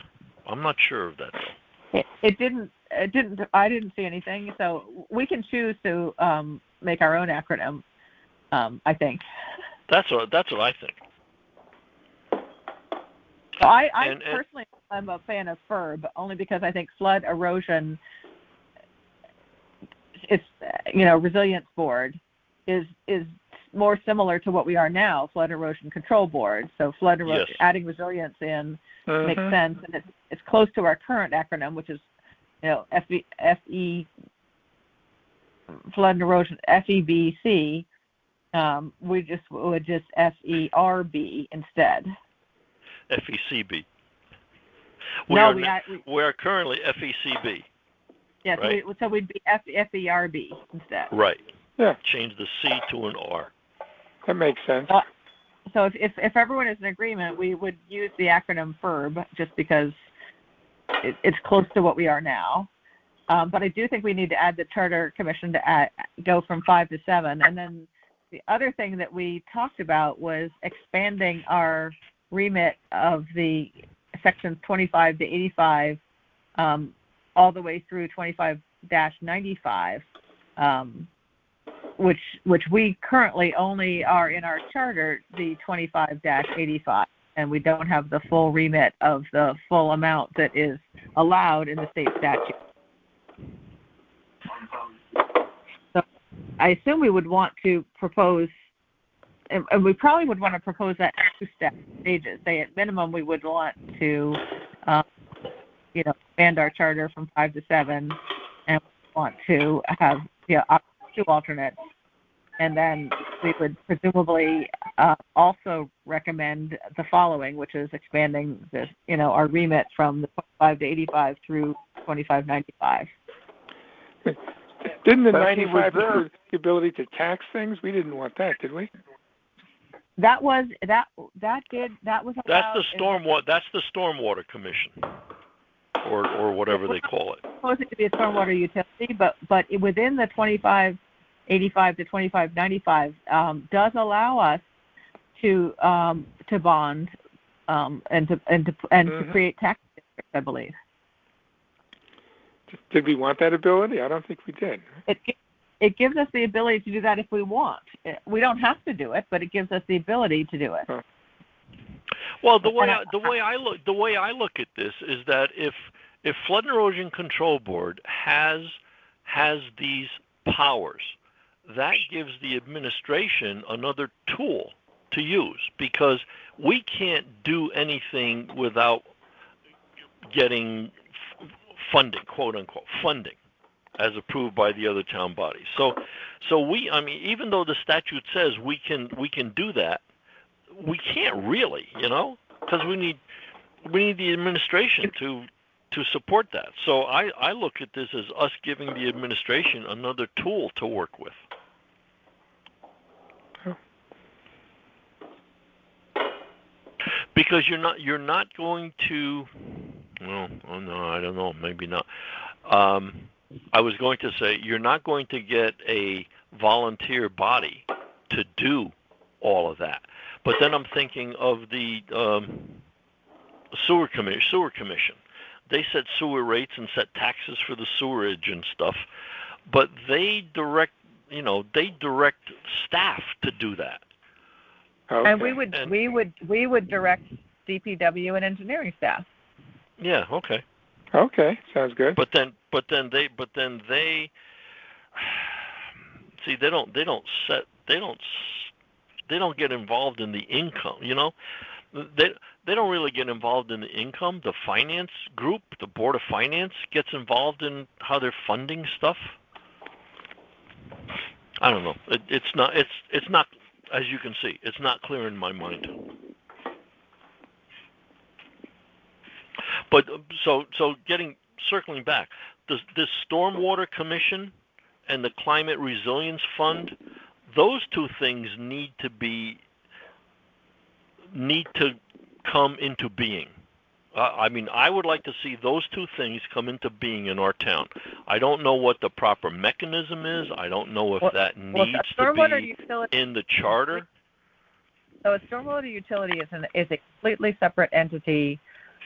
I'm not sure of that though. It didn't. I didn't see anything. So we can choose to make our own acronym. I think. That's what I think. So I personally am a fan of FERB only because I think flood erosion. It's Resilience Board is more similar to what we are now, Flood Erosion Control Board. So flood erosion, yes. Adding resilience in makes sense, and it's close to our current acronym, which is FE Flood and Erosion FEBC. We would just FERB instead. FECB. We are currently FECB. Yeah, right. So we'd be FERB instead. Right. Yeah. Change the C to an R. That makes sense. So if everyone is in agreement, we would use the acronym FERB just because it's close to what we are now. But I do think we need to add the Charter Commission to go from 5 to 7. And then the other thing that we talked about was expanding our remit of the sections 25 to 85 all the way through 25-95, which we currently only are in our charter, the 25-85, and we don't have the full remit of the full amount that is allowed in the state statute. So I assume we would want to propose, and we probably would want to propose that in 2 stages. Say at minimum we would want to expand our charter from 5 to 7, and we want to have 2 alternates. And then we would presumably also recommend the following, which is expanding our remit from the 25 to 85 through 25-95. Didn't the 95 have the ability to tax things? We didn't want that, did we? That was allowed. That's the Stormwater Commission. Or whatever they call it. It's supposed to be a stormwater utility, but within the 25-85 to 25-95 does allow us to bond and to create tax districts, I believe. Did we want that ability? I don't think we did. It gives us the ability to do that if we want. We don't have to do it, but it gives us the ability to do it. Huh. Well, the way I look at this is that if Flood and Erosion Control Board has these powers, that gives the administration another tool to use, because we can't do anything without getting funding, quote unquote funding, as approved by the other town bodies. So even though the statute says we can do that, we can't really, because we need the administration to support that. So I look at this as us giving the administration another tool to work with. Because you're not going to. Well, oh no, I don't know. Maybe not. I was going to say you're not going to get a volunteer body to do all of that. But then I'm thinking of the sewer commission. They set sewer rates and set taxes for the sewerage and stuff, but they direct staff to do that. Okay. And we would direct DPW and engineering staff. Yeah. Okay. Okay. Sounds good. But then they see they don't get involved in the income. You know, they don't really get involved in the income. The finance group, the board of finance, gets involved in how they're funding stuff. I don't know. It's not. As you can see, it's not clear in my mind. But circling back, this Stormwater Commission and the Climate Resilience Fund, those two things need to come into being. I mean, I would like to see those two things come into being in our town. I don't know what the proper mechanism is. I don't know if that needs to be in the charter. So a stormwater utility is a completely separate entity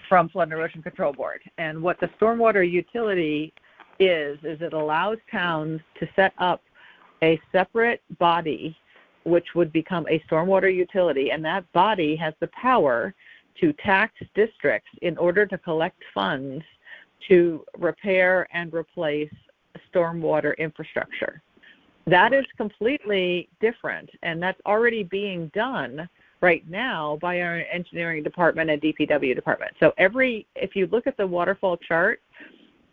from Flood and Erosion Control Board. And what the stormwater utility is it allows towns to set up a separate body which would become a stormwater utility, and that body has the power to tax districts in order to collect funds to repair and replace stormwater infrastructure. That is completely different, and that's already being done right now by our engineering department and DPW department. So if you look at the waterfall chart,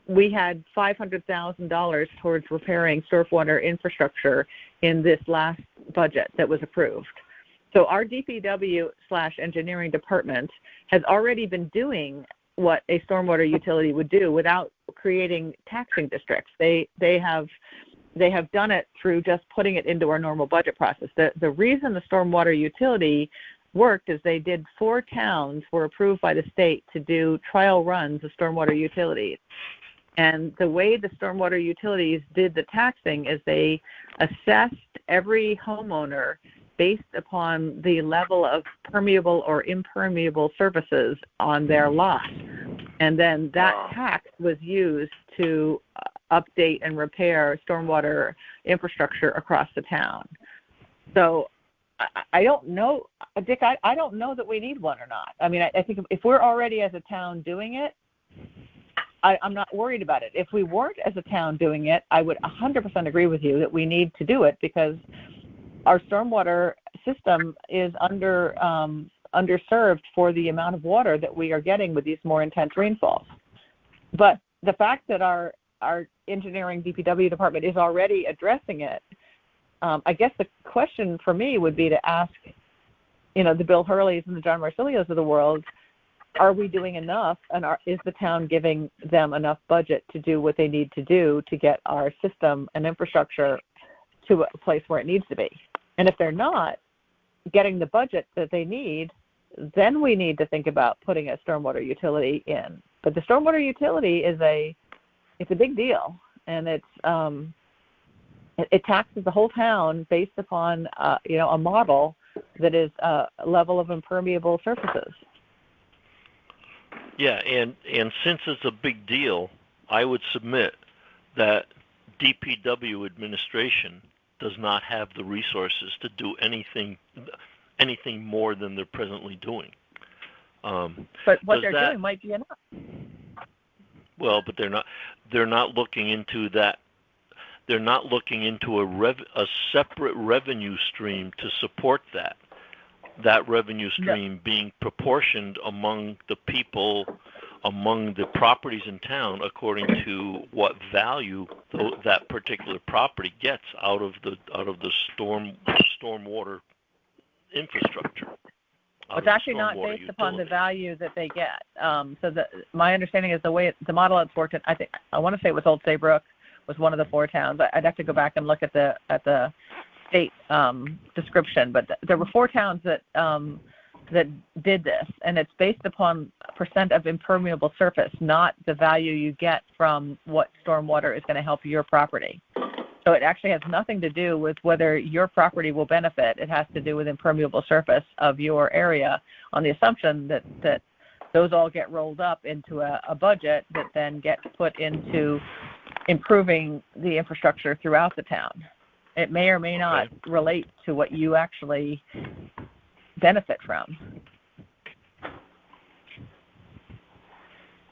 we had $500,000 towards repairing stormwater infrastructure in this last budget that was approved. So our DPW/engineering department has already been doing what a stormwater utility would do without creating taxing districts. They have done it through just putting it into our normal budget process. The reason the stormwater utility worked is they did 4 towns were approved by the state to do trial runs of stormwater utilities. And the way the stormwater utilities did the taxing is they assessed every homeowner based upon the level of permeable or impermeable surfaces on their lot. And then that tax was used to update and repair stormwater infrastructure across the town. So I don't know, Dick, I don't know that we need one or not. I mean, I think if we're already as a town doing it, I'm not worried about it. If we weren't as a town doing it, I would 100% agree with you that we need to do it because our stormwater system is underserved for the amount of water that we are getting with these more intense rainfalls. But the fact that our engineering DPW department is already addressing it, I guess the question for me would be to ask, the Bill Hurleys and the John Marsilios of the world, are we doing enough, and is the town giving them enough budget to do what they need to do to get our system and infrastructure to a place where it needs to be? And if they're not getting the budget that they need, then we need to think about putting a stormwater utility in. But the stormwater utility it's a big deal, and it taxes the whole town based upon a model that is a level of impermeable surfaces. Yeah, and since it's a big deal, I would submit that DPW administration does not have the resources to do anything more than they're presently doing. But what they're doing might be enough. Well, but they're not looking into that. They're not looking into a separate revenue stream to support that. That revenue stream being proportioned among the people, among the properties in town, according to what value that particular property gets out of the stormwater infrastructure. It's actually not based upon the value that they get. My understanding is the way the model it's worked in. I want to say it was Old Saybrook was one of the 4 towns. I'd have to go back and look at the state description, but there were 4 towns that did this, and it's based upon percent of impermeable surface, not the value you get from what stormwater is going to help your property. So it actually has nothing to do with whether your property will benefit. It has to do with impermeable surface of your area, on the assumption that those all get rolled up into a budget that then gets put into improving the infrastructure throughout the town. It may or may not relate to what you actually benefit from.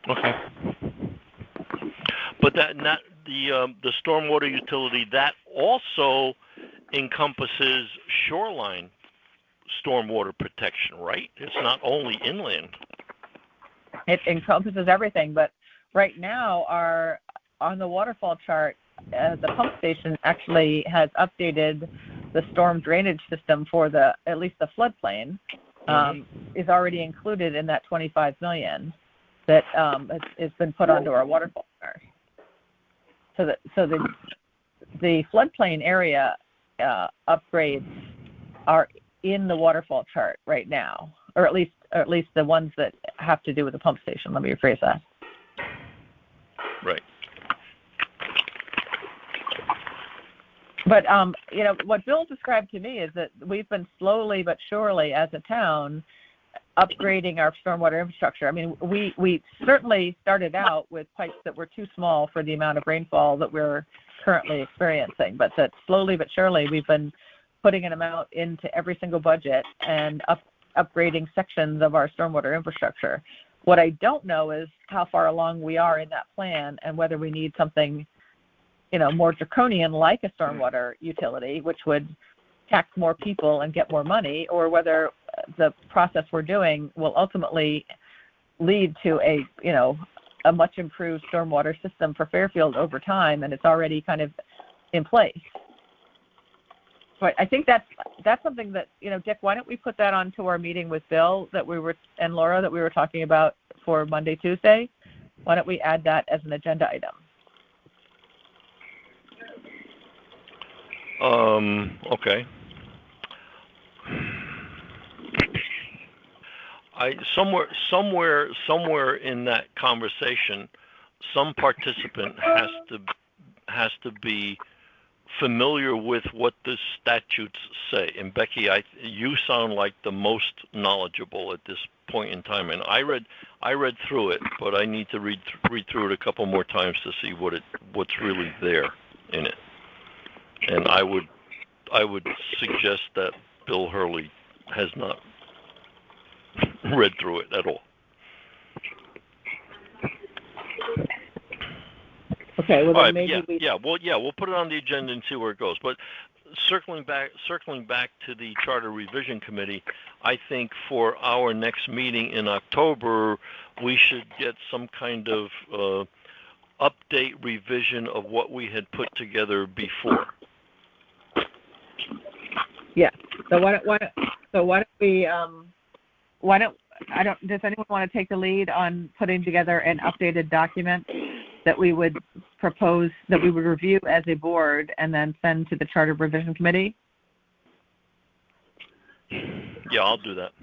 Okay. But that not the stormwater utility, that also encompasses shoreline stormwater protection, right? It's not only inland. It encompasses everything, but right now on the waterfall chart, the pump station actually has updated the storm drainage system for at least the floodplain is already included in that $25 million that has been put onto our waterfall chart. So the floodplain area upgrades are in the waterfall chart right now, or at least the ones that have to do with the pump station. Let me rephrase that. Right. But what Bill described to me is that we've been slowly but surely, as a town, upgrading our stormwater infrastructure. I mean, we certainly started out with pipes that were too small for the amount of rainfall that we're currently experiencing, but that slowly but surely we've been putting an amount into every single budget and upgrading sections of our stormwater infrastructure. What I don't know is how far along we are in that plan and whether we need something, more draconian like a stormwater utility, which would tax more people and get more money, or whether the process we're doing will ultimately lead to a much improved stormwater system for Fairfield over time, and it's already kind of in place. But I think that's something that, Dick, why don't we put that onto our meeting with Bill and Laura that we were talking about for Monday, Tuesday? Why don't we add that as an agenda item? Okay. Somewhere in that conversation, some participant has to be familiar with what the statutes say. And Becky, you sound like the most knowledgeable at this point in time. And I read through it, but I need to read through it a couple more times to see what's really there in it. And I would suggest that Bill Hurley has not read through it at all. Okay. Well, then maybe we'll put it on the agenda and see where it goes. But circling back to the Charter Revision Committee, I think for our next meeting in October, we should get some kind of update revision of what we had put together before. Yeah. So why don't we does anyone want to take the lead on putting together an updated document that we would propose, that we would review as a board and then send to the Charter Revision Committee? Yeah, I'll do that.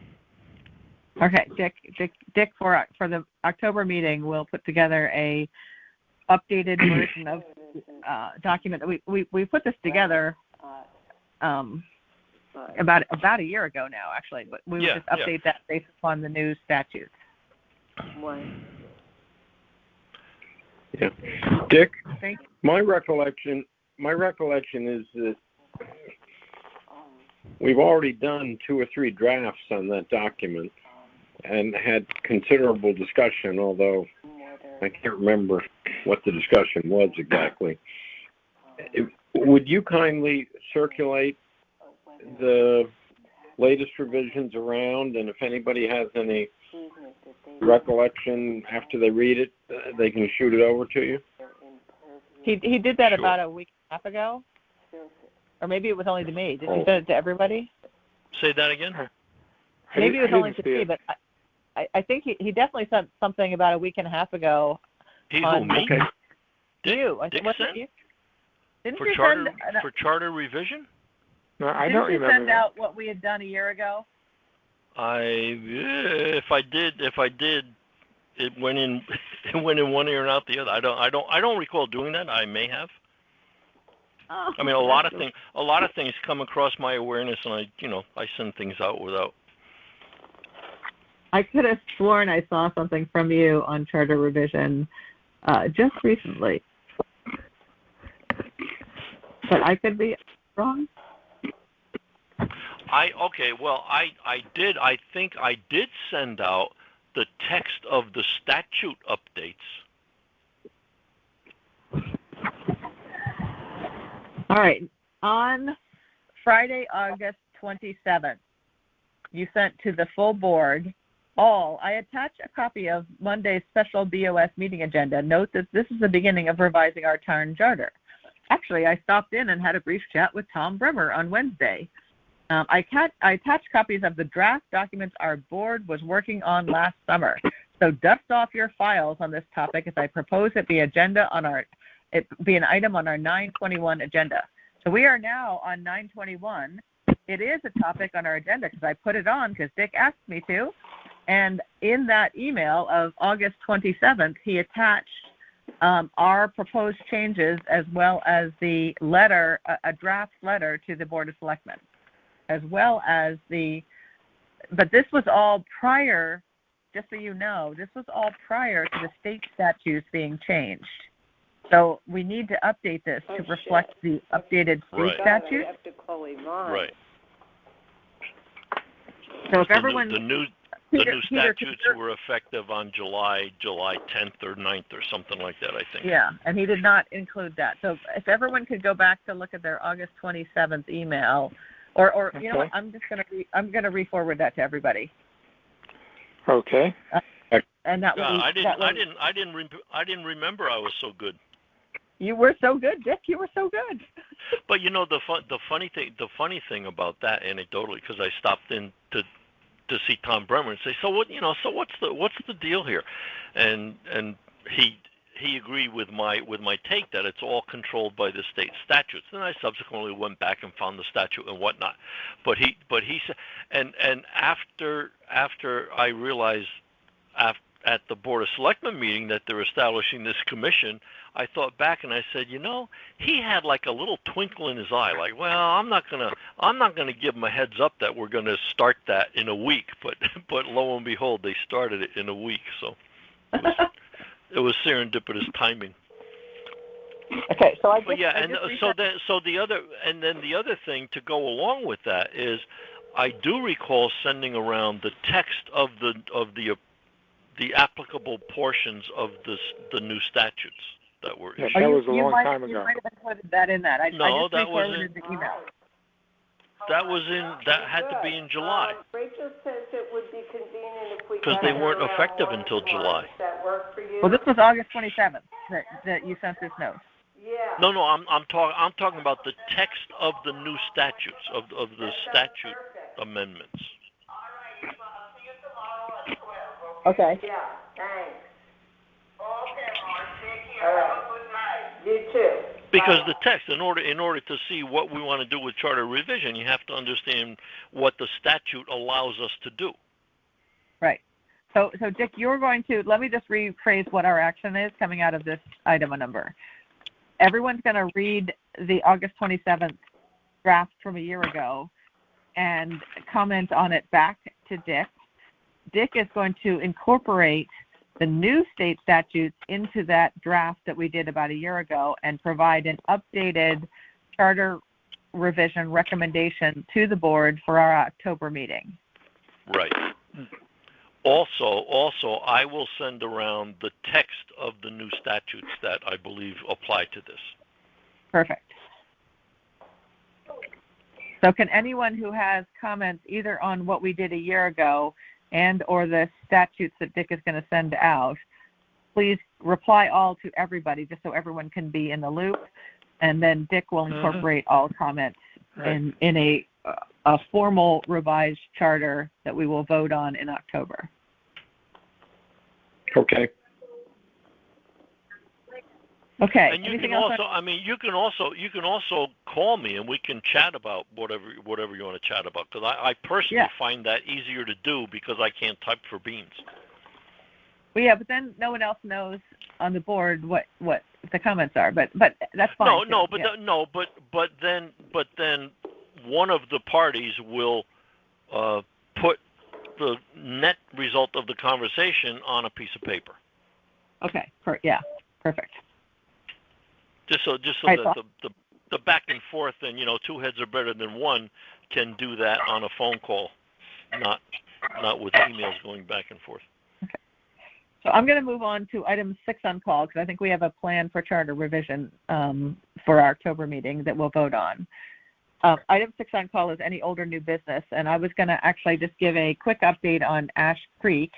Okay, Dick, for the October meeting, we'll put together a updated version of document that we put this together about a year ago now, actually, but we would just update that based upon the new statutes. Yeah, Dick. My recollection is that we've already done 2 or 3 drafts on that document and had considerable discussion, although I can't remember what the discussion was exactly. Would you kindly circulate the latest revisions around, and if anybody has any recollection after they read it, they can shoot it over to you? He did that about a week and a half ago, or maybe it was only to me. Did you send it to everybody? Say that again? Maybe it was only to me, but I think he definitely sent something about a week and a half ago. Me? Okay. You? Dick sent you? Didn't for you charter for charter revision? No, I don't remember. Didn't you send out what we had done a year ago? If I did, it went in one ear and out the other. I don't recall doing that. I may have. Oh, I mean, a lot of things come across my awareness, and I send things out without. I could have sworn I saw something from you on charter revision just recently, but I could be wrong. I think I did send out the text of the statute updates. All right. On Friday, August 27th, you sent to the full board I attached a copy of Monday's special BOS meeting agenda. Note that this is the beginning of revising our town charter. Actually, I stopped in and had a brief chat with Tom Bremer on Wednesday. I attached copies of the draft documents our board was working on last summer. So dust off your files on this topic as I propose it be an item on our 921 agenda. So we are now on 921. It is a topic on our agenda because I put it on because Dick asked me to. And in that email of August 27th, he attached our proposed changes as well as the letter, a draft letter to the Board of Selectmen, as well as but this was all prior, just so you know, this was all prior to the state statutes being changed. So we need to update this to reflect the updated state statute. Right. So if everyone... The new statutes were effective on July 10th or 9th or something like that, I think. Yeah, and he did not include that. So if everyone could go back to look at their August 27th email, or you know what, I'm gonna re-forward that to everybody. Okay. And that was. I didn't remember I was so good. You were so good, Dick. You were so good. But you know the funny thing about that anecdotally, because I stopped in to see Tom Bremer and say, so what's the deal here? And he agreed with my take that it's all controlled by the state statutes. And I subsequently went back and found the statute and whatnot. But he said, and after I realized at the Board of Selectmen meeting that they're establishing this commission, I thought back and I said, he had like a little twinkle in his eye, like, well, I'm not gonna give him a heads up that we're gonna start that in a week, but lo and behold, they started it in a week, so it was serendipitous timing. Okay, so the other thing to go along with that is, I do recall sending around the text of the applicable portions of the new statutes that were issued. That was a long time ago. You might have included that in that. That was in the email. That had to be in July. Rachel says it would be convenient if we because they weren't effective until July. Does that work for you? Well, this was August 27th that you sent this note. Yeah. No, I'm talking about the text of the new statutes of the statute amendments. Okay. Yeah, thanks. Okay, Mark, take care. All right. Have a good night. You too. Because the text, in order to see what we want to do with charter revision, you have to understand what the statute allows us to do. Right. So Dick, you're going to, let me just rephrase what our action is coming out of this item number. Everyone's going to read the August 27th draft from a year ago and comment on it back to Dick. Dick is going to incorporate the new state statutes into that draft that we did about a year ago and provide an updated charter revision recommendation to the board for our October meeting. Right. Also, I will send around the text of the new statutes that I believe apply to this. Perfect. So can anyone who has comments either on what we did a year ago and or the statutes that Dick is going to send out, please reply all to everybody just so everyone can be in the loop, and then Dick will incorporate all comments in a formal revised charter that we will vote on in October. Okay. Okay. And you can also, you can also call me and we can chat about whatever you want to chat about. Because I personally find that easier to do because I can't type for beans. Well, yeah, but then no one else knows on the board what the comments are. But that's fine. But then one of the parties will put the net result of the conversation on a piece of paper. Okay. Perfect. Just so that the back and forth, and two heads are better than one, can do that on a phone call, not with emails going back and forth. Okay. So I'm going to move on to item 6 on call, because I think we have a plan for charter revision for our October meeting that we'll vote on. Item 6 on call is any old or new business, and I was going to actually just give a quick update on Ash Creek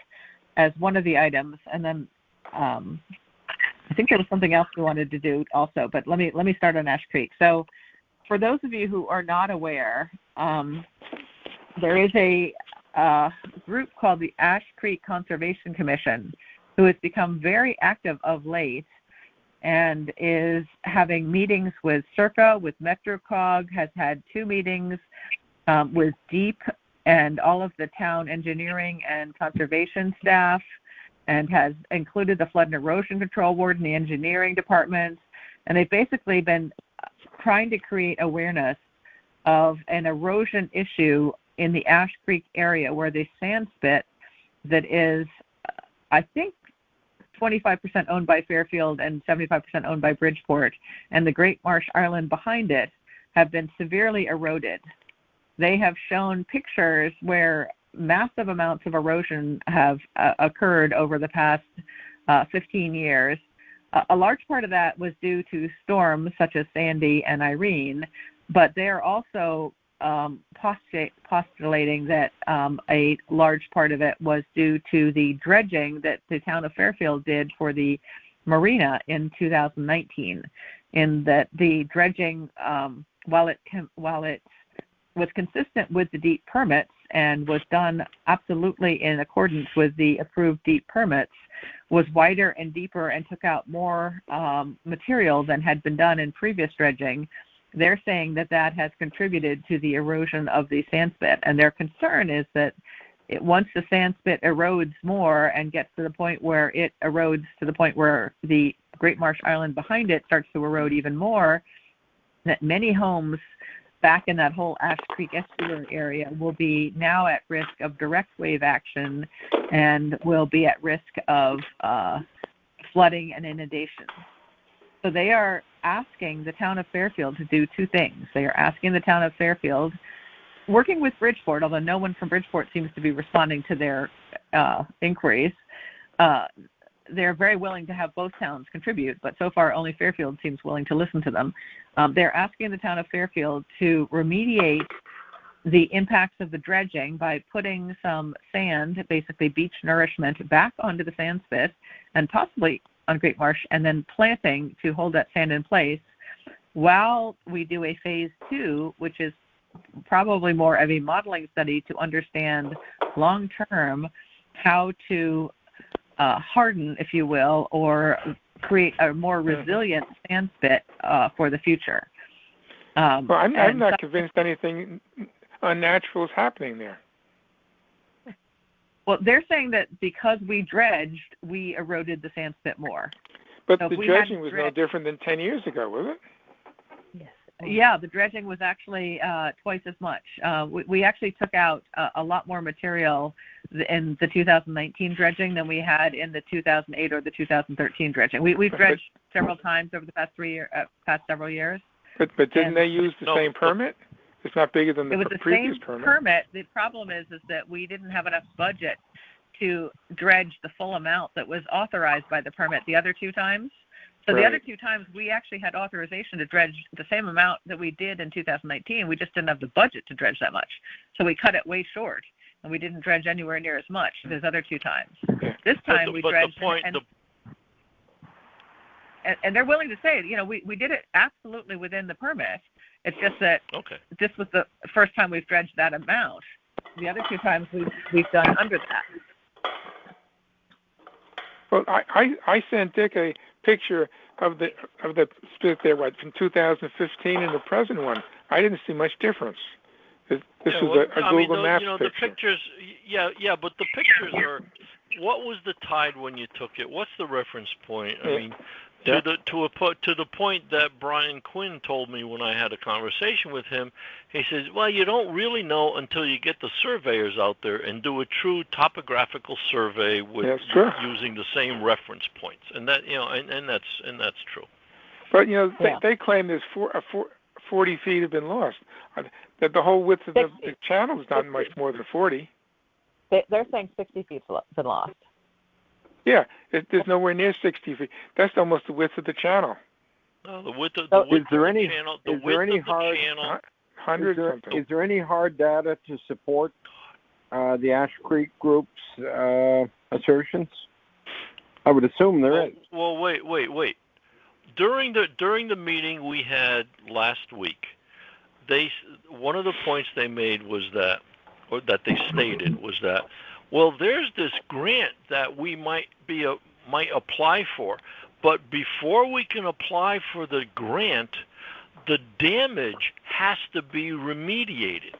as one of the items, and then I think there was something else we wanted to do also, but let me start on Ash Creek. So for those of you who are not aware, there is a group called the Ash Creek Conservation Commission who has become very active of late and is having meetings with Circa, with MetroCog, has had 2 meetings with DEEP and all of the town engineering and conservation staff, and has included the Flood and Erosion Control Board and the engineering departments. And they've basically been trying to create awareness of an erosion issue in the Ash Creek area where the sand spit that is, I think, 25% owned by Fairfield and 75% owned by Bridgeport, and the Great Marsh Island behind it have been severely eroded. They have shown pictures where massive amounts of erosion have occurred over the past 15 years. A large part of that was due to storms such as Sandy and Irene, but they are also postulating that a large part of it was due to the dredging that the town of Fairfield did for the marina in 2019, in that the dredging, while it was consistent with the DEEP permits and was done absolutely in accordance with the approved DEEP permits, was wider and deeper and took out more material than had been done in previous dredging. They're saying that that has contributed to the erosion of the sand spit, and their concern is that once the sand spit erodes more and gets to the point where it erodes to the point where the Great Marsh Island behind it starts to erode even more, that many homes back in that whole Ash Creek estuary area will be now at risk of direct wave action and will be at risk of flooding and inundation. So they are asking the town of Fairfield to do 2 things. They are asking the town of Fairfield, working with Bridgeport, although no one from Bridgeport seems to be responding to their inquiries. They're very willing to have both towns contribute, but so far only Fairfield seems willing to listen to them. They're asking the town of Fairfield to remediate the impacts of the dredging by putting some sand, basically beach nourishment, back onto the sand spit and possibly on Great Marsh, and then planting to hold that sand in place while we do a phase 2, which is probably more of a modeling study to understand long-term how to harden, if you will, or create a more resilient sand spit for the future. Well, I'm not convinced anything unnatural is happening there. Well, they're saying that because we dredged, we eroded the sand spit more. But so the dredging was no different than 10 years ago, was it? Yes. Yeah, the dredging was actually twice as much. We actually took out a lot more material in the 2019 dredging than we had in the 2008 or the 2013 dredging. We've dredged several times over the past several years. But didn't they use the same permit? It's not bigger than the previous permit. The problem is that we didn't have enough budget to dredge the full amount that was authorized by the permit the other 2 times. So the other 2 times we actually had authorization to dredge the same amount that we did in 2019. We just didn't have the budget to dredge that much. So we cut it way short, and we didn't dredge anywhere near as much as other 2 times. This time we dredged. And they're willing to say, we did it absolutely within the permit. It's just that this was the first time we've dredged that amount. The other 2 times we've done under that. Well, I sent Dick a picture of the split there, from 2015 and the present one. I didn't see much difference. This is a Google Maps picture. The pictures, but the pictures are. What was the tide when you took it? What's the reference point? I mean, to the point that Brian Quinn told me when I had a conversation with him, he says, "Well, you don't really know until you get the surveyors out there and do a true topographical survey with using the same reference points." And that, and that's true. But they claim there's 40 feet have been lost. That the whole width of the channel is not much more than 40. They're saying 60 feet's been lost. Yeah, there's nowhere near 60 feet. That's almost the width of the channel. No, the width of the channel. Is there any hard data to support the Ash Creek Group's assertions? I would assume there is. Well, wait. During the meeting we had last week, one of the points they made was that, or that they stated was that, well, there's this grant that we might apply for, but before we can apply for the grant, the damage has to be remediated.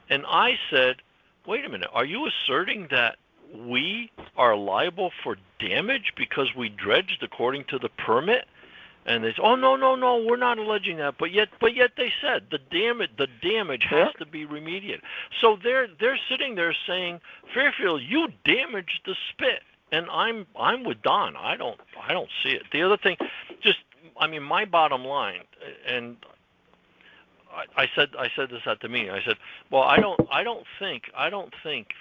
And I said, wait a minute, are you asserting that we are liable for damage because we dredged according to the permit? And they said, oh, no, we're not alleging that. But yet they said the damage has to be remediated. So they're sitting there saying, Fairfield, you damaged the spit. And I'm with Don. I don't see it. The other thing, my bottom line, and I said this at the meeting. I said, well, I don't think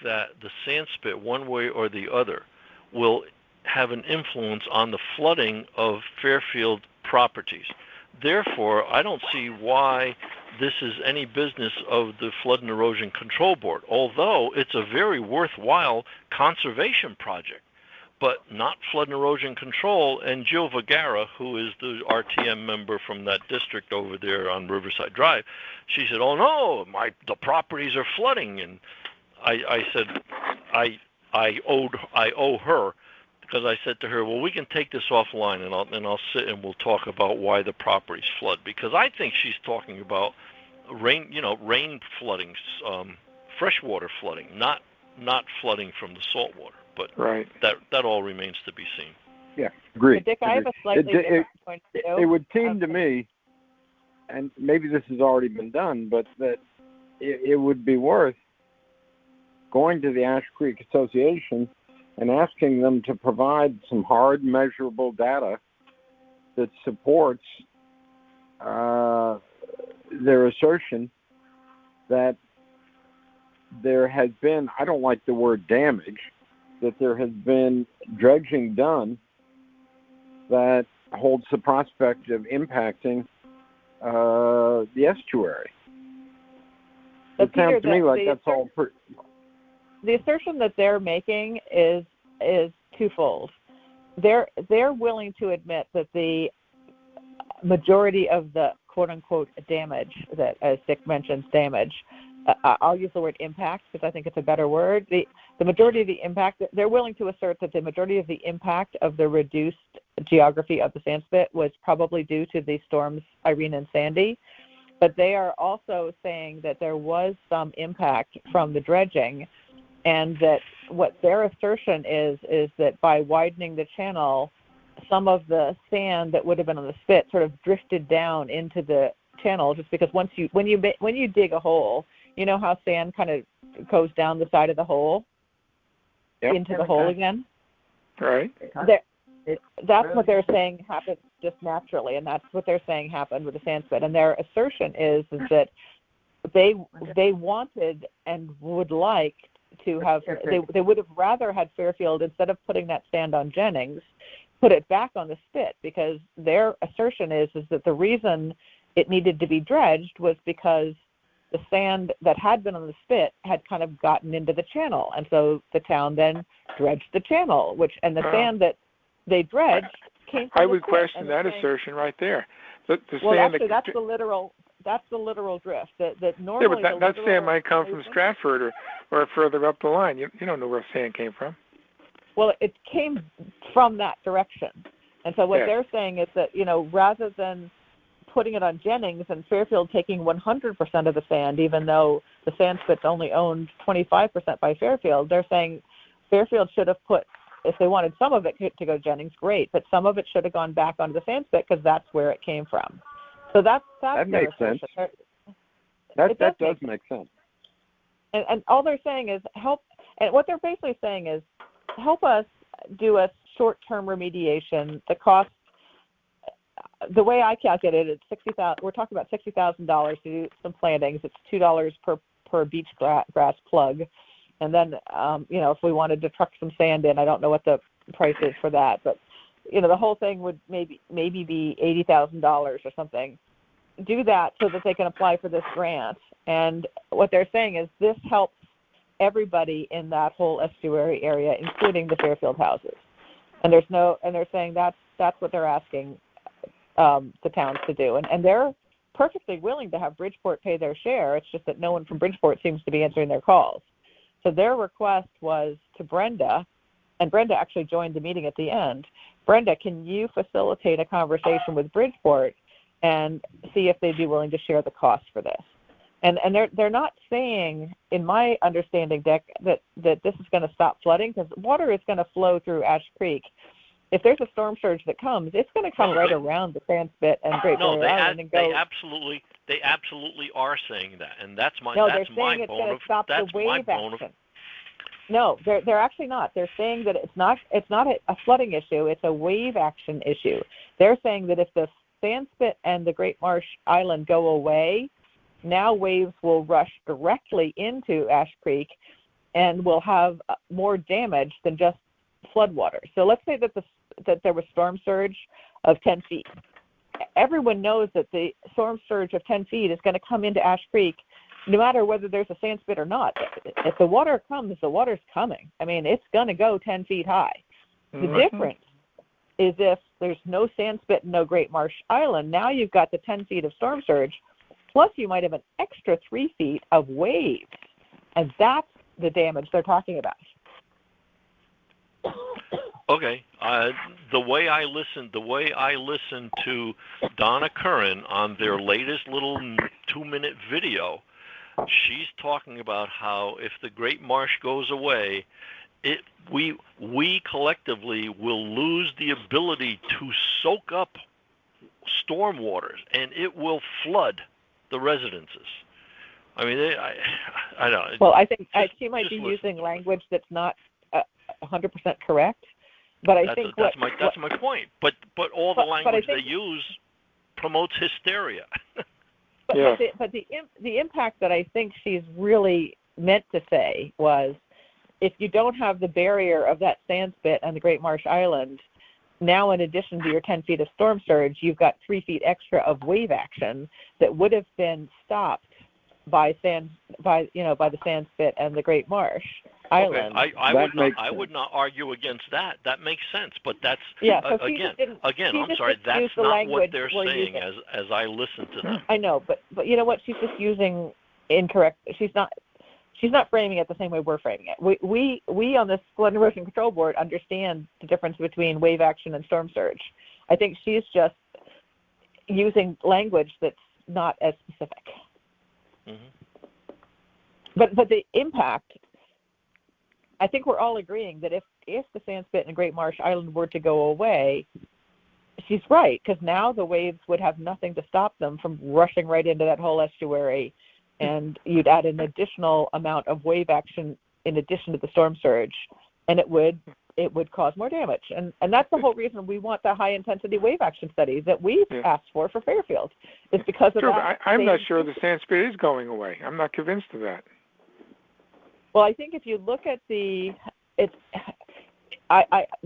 that the sand spit, one way or the other, will have an influence on the flooding of Fairfield properties. Therefore, I don't see why this is any business of the Flood and Erosion Control Board, although it's a very worthwhile conservation project, but not Flood and Erosion Control. And Jill Vergara, who is the RTM member from that district over there on Riverside Drive, she said, oh no, the properties are flooding. And I said, I owe her, because I said to her, well, we can take this offline and I'll sit and we'll talk about why the properties flood, because I think she's talking about rain flooding, freshwater flooding, not flooding from the saltwater. But that all remains to be seen. Yeah, agreed. Dick, I have a slightly different point of view. It would seem to me, and maybe this has already been done, but that it would be worth going to the Ash Creek Association and asking them to provide some hard, measurable data that supports their assertion that there has been, I don't like the word damage, that there has been dredging done that holds the prospect of impacting the estuary. It sounds to me like that's all. The assertion that they're making is twofold. They're willing to admit that the majority of the quote unquote damage, that, as Dick mentions, damage, I'll use the word impact because I think it's a better word. The majority of the impact, they're willing to assert that the majority of the impact of the reduced geography of the sandspit was probably due to the storms Irene and Sandy. But they are also saying that there was some impact from the dredging, and that what their assertion is that by widening the channel, some of the sand that would have been on the spit sort of drifted down into the channel, just because when you dig a hole, you know how sand kind of goes down the side of the hole into the hole again? Right. That's what they're saying happened just naturally, and that's what they're saying happened with the sandspit. And their assertion is that they wanted and would like to have, they would have rather had Fairfield, instead of putting that sand on Jennings, put it back on the spit, because their assertion is that the reason it needed to be dredged was because the sand that had been on the spit had kind of gotten into the channel, and so the town then dredged the channel, and the sand that they dredged came from I the would spit. question that assertion right there. Actually, that's the literal drift. That normally that sand might come from Stratford or further up the line. You don't know where sand came from. Well, it came from that direction, and so what they're saying is that rather than putting it on Jennings and Fairfield taking 100% of the sand, even though the sandspit's only owned 25% by Fairfield, they're saying Fairfield should have put, if they wanted some of it to go to Jennings, great, but some of it should have gone back onto the sandspit because that's where it came from. So that makes sense. That does make sense. And all they're saying is help, and what they're basically saying is help us do a short-term remediation. The cost, the way I calculated it, we're talking about $60,000 to do some plantings. It's $2 per beach grass plug. And then, if we wanted to truck some sand in, I don't know what the price is for that, but, the whole thing would maybe be $80,000 or something. Do that so that they can apply for this grant. And what they're saying is this helps everybody in that whole estuary area, including the Fairfield houses. And they're saying that's what they're asking the towns to do. And they're perfectly willing to have Bridgeport pay their share. It's just that no one from Bridgeport seems to be answering their calls. So their request was to Brenda, and Brenda actually joined the meeting at the end. Brenda, can you facilitate a conversation with Bridgeport and see if they'd be willing to share the cost for this? And they're not saying, in my understanding, Dick, that this is going to stop flooding, because water is going to flow through Ash Creek. If there's a storm surge that comes, it's going to come right around the Sandspit and Great Barrier Island and go. They absolutely are saying that, and that's my they're saying it's going to stop the wave action. No, they're actually not. They're saying that it's not a flooding issue. It's a wave action issue. They're saying that if the Sandspit and the Great Marsh Island go away, now waves will rush directly into Ash Creek and will have more damage than just floodwater. So let's say that there was storm surge of 10 feet. Everyone knows that the storm surge of 10 feet is going to come into Ash Creek no matter whether there's a Sandspit or not. If the water comes, the water's coming. I mean, it's going to go 10 feet high. The difference is if there's no Sandspit and no Great Marsh Island, now you've got the 10 feet of storm surge, plus you might have an extra 3 feet of waves. And that's the damage they're talking about. Okay. The way I listened to Donna Curran on their latest little 2-minute video, she's talking about how if the Great Marsh goes away, we collectively will lose the ability to soak up storm waters, and it will flood the residences. I mean, I don't know. Well, I think she might be using language that's not 100% correct, but I think that's my point. But all the language they use promotes hysteria. But the impact that I think she's really meant to say was, if you don't have the barrier of that Sandspit and the Great Marsh Island, now in addition to your 10 feet of storm surge, you've got 3 feet extra of wave action that would have been stopped by the Sandspit and the Great Marsh Island. Okay. I would not argue against that. That makes sense, but that's again. I'm sorry. That's not what they're saying as I listen to them. I know, but you know what? She's just using incorrect. She's not framing it the same way we're framing it. We on the Flood and Erosion Control Board understand the difference between wave action and storm surge. I think she's just using language that's not as specific. Mm-hmm. But the impact, I think we're all agreeing that if the Sandspit and Great Marsh Island were to go away, she's right, because now the waves would have nothing to stop them from rushing right into that whole estuary, and you'd add an additional amount of wave action in addition to the storm surge, and it would cause more damage. And that's the whole reason we want the high-intensity wave action study that we've asked for Fairfield, is because of that. I'm not sure the Sandspit is going away. I'm not convinced of that. Well, I think if you look at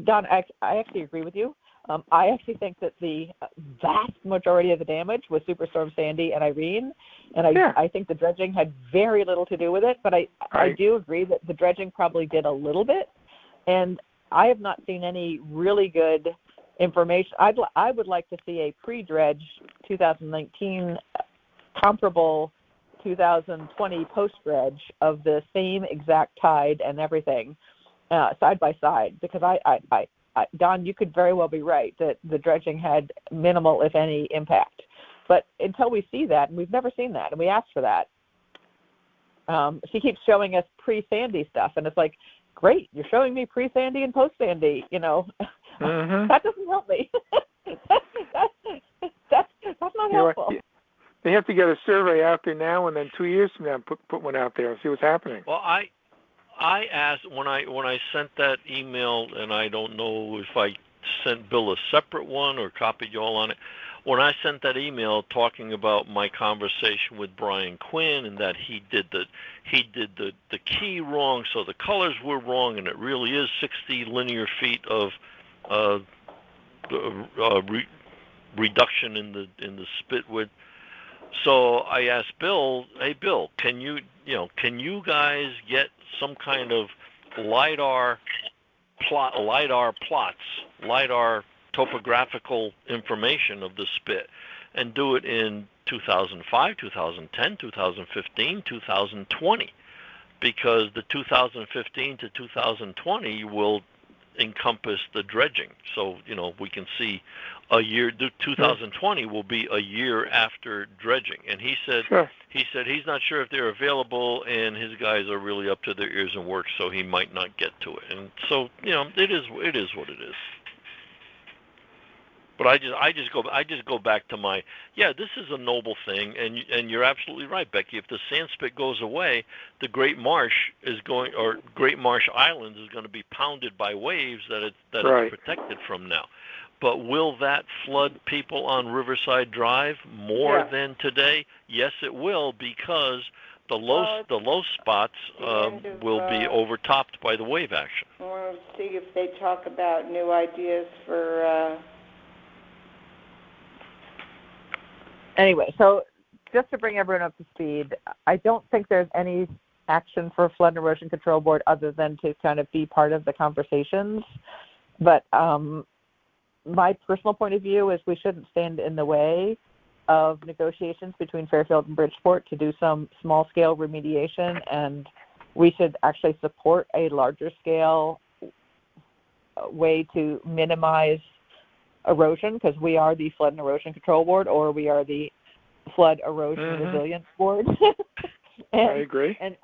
Don, I actually agree with you. I actually think that the vast majority of the damage was Superstorm Sandy and Irene, and I think the dredging had very little to do with it, but I do agree that the dredging probably did a little bit, and I have not seen any really good information. I would like to see a pre-dredge 2019 comparable 2020 post-dredge of the same exact tide and everything side by side, because I Don, you could very well be right that the dredging had minimal, if any, impact. But until we see that, and we've never seen that, and we asked for that, she keeps showing us pre-Sandy stuff, and it's like, great, you're showing me pre-Sandy and post-Sandy, Mm-hmm. That doesn't help me. that's not helpful. They have to get a survey out there now, and then 2 years from now, put one out there and see what's happening. Well, I asked when I sent that email, and I don't know if I sent Bill a separate one or copied you all on it. when I sent that email talking about my conversation with Brian Quinn and that he did the key wrong, so the colors were wrong, and it really is 60 linear feet of reduction in the spit width. So I asked Bill, "Hey Bill, can you guys get some kind of LiDAR topographical information of the spit and do it in 2005, 2010, 2015, 2020, because the 2015 to 2020 will encompass the dredging. So, we can see a year, 2020 will be a year after dredging." And he said, he's not sure if they're available, and his guys are really up to their ears in work, so he might not get to it. And so, it is what it is. But I just go back to this is a noble thing, and you're absolutely right, Becky. If the sand spit goes away, the Great Marsh Islands is going to be pounded by waves that it's protected from now. But will that flood people on Riverside Drive more than today? Yes, it will, because the low spots will be overtopped by the wave action. I want to see if they talk about new ideas for. Anyway, so just to bring everyone up to speed, I don't think there's any action for Flood and Erosion Control Board other than to kind of be part of the conversations. But my personal point of view is we shouldn't stand in the way of negotiations between Fairfield and Bridgeport to do some small-scale remediation, and we should actually support a larger-scale way to minimize erosion, because we are the Flood and Erosion Control Board, or we are the Flood Erosion Resilience Board. I agree. And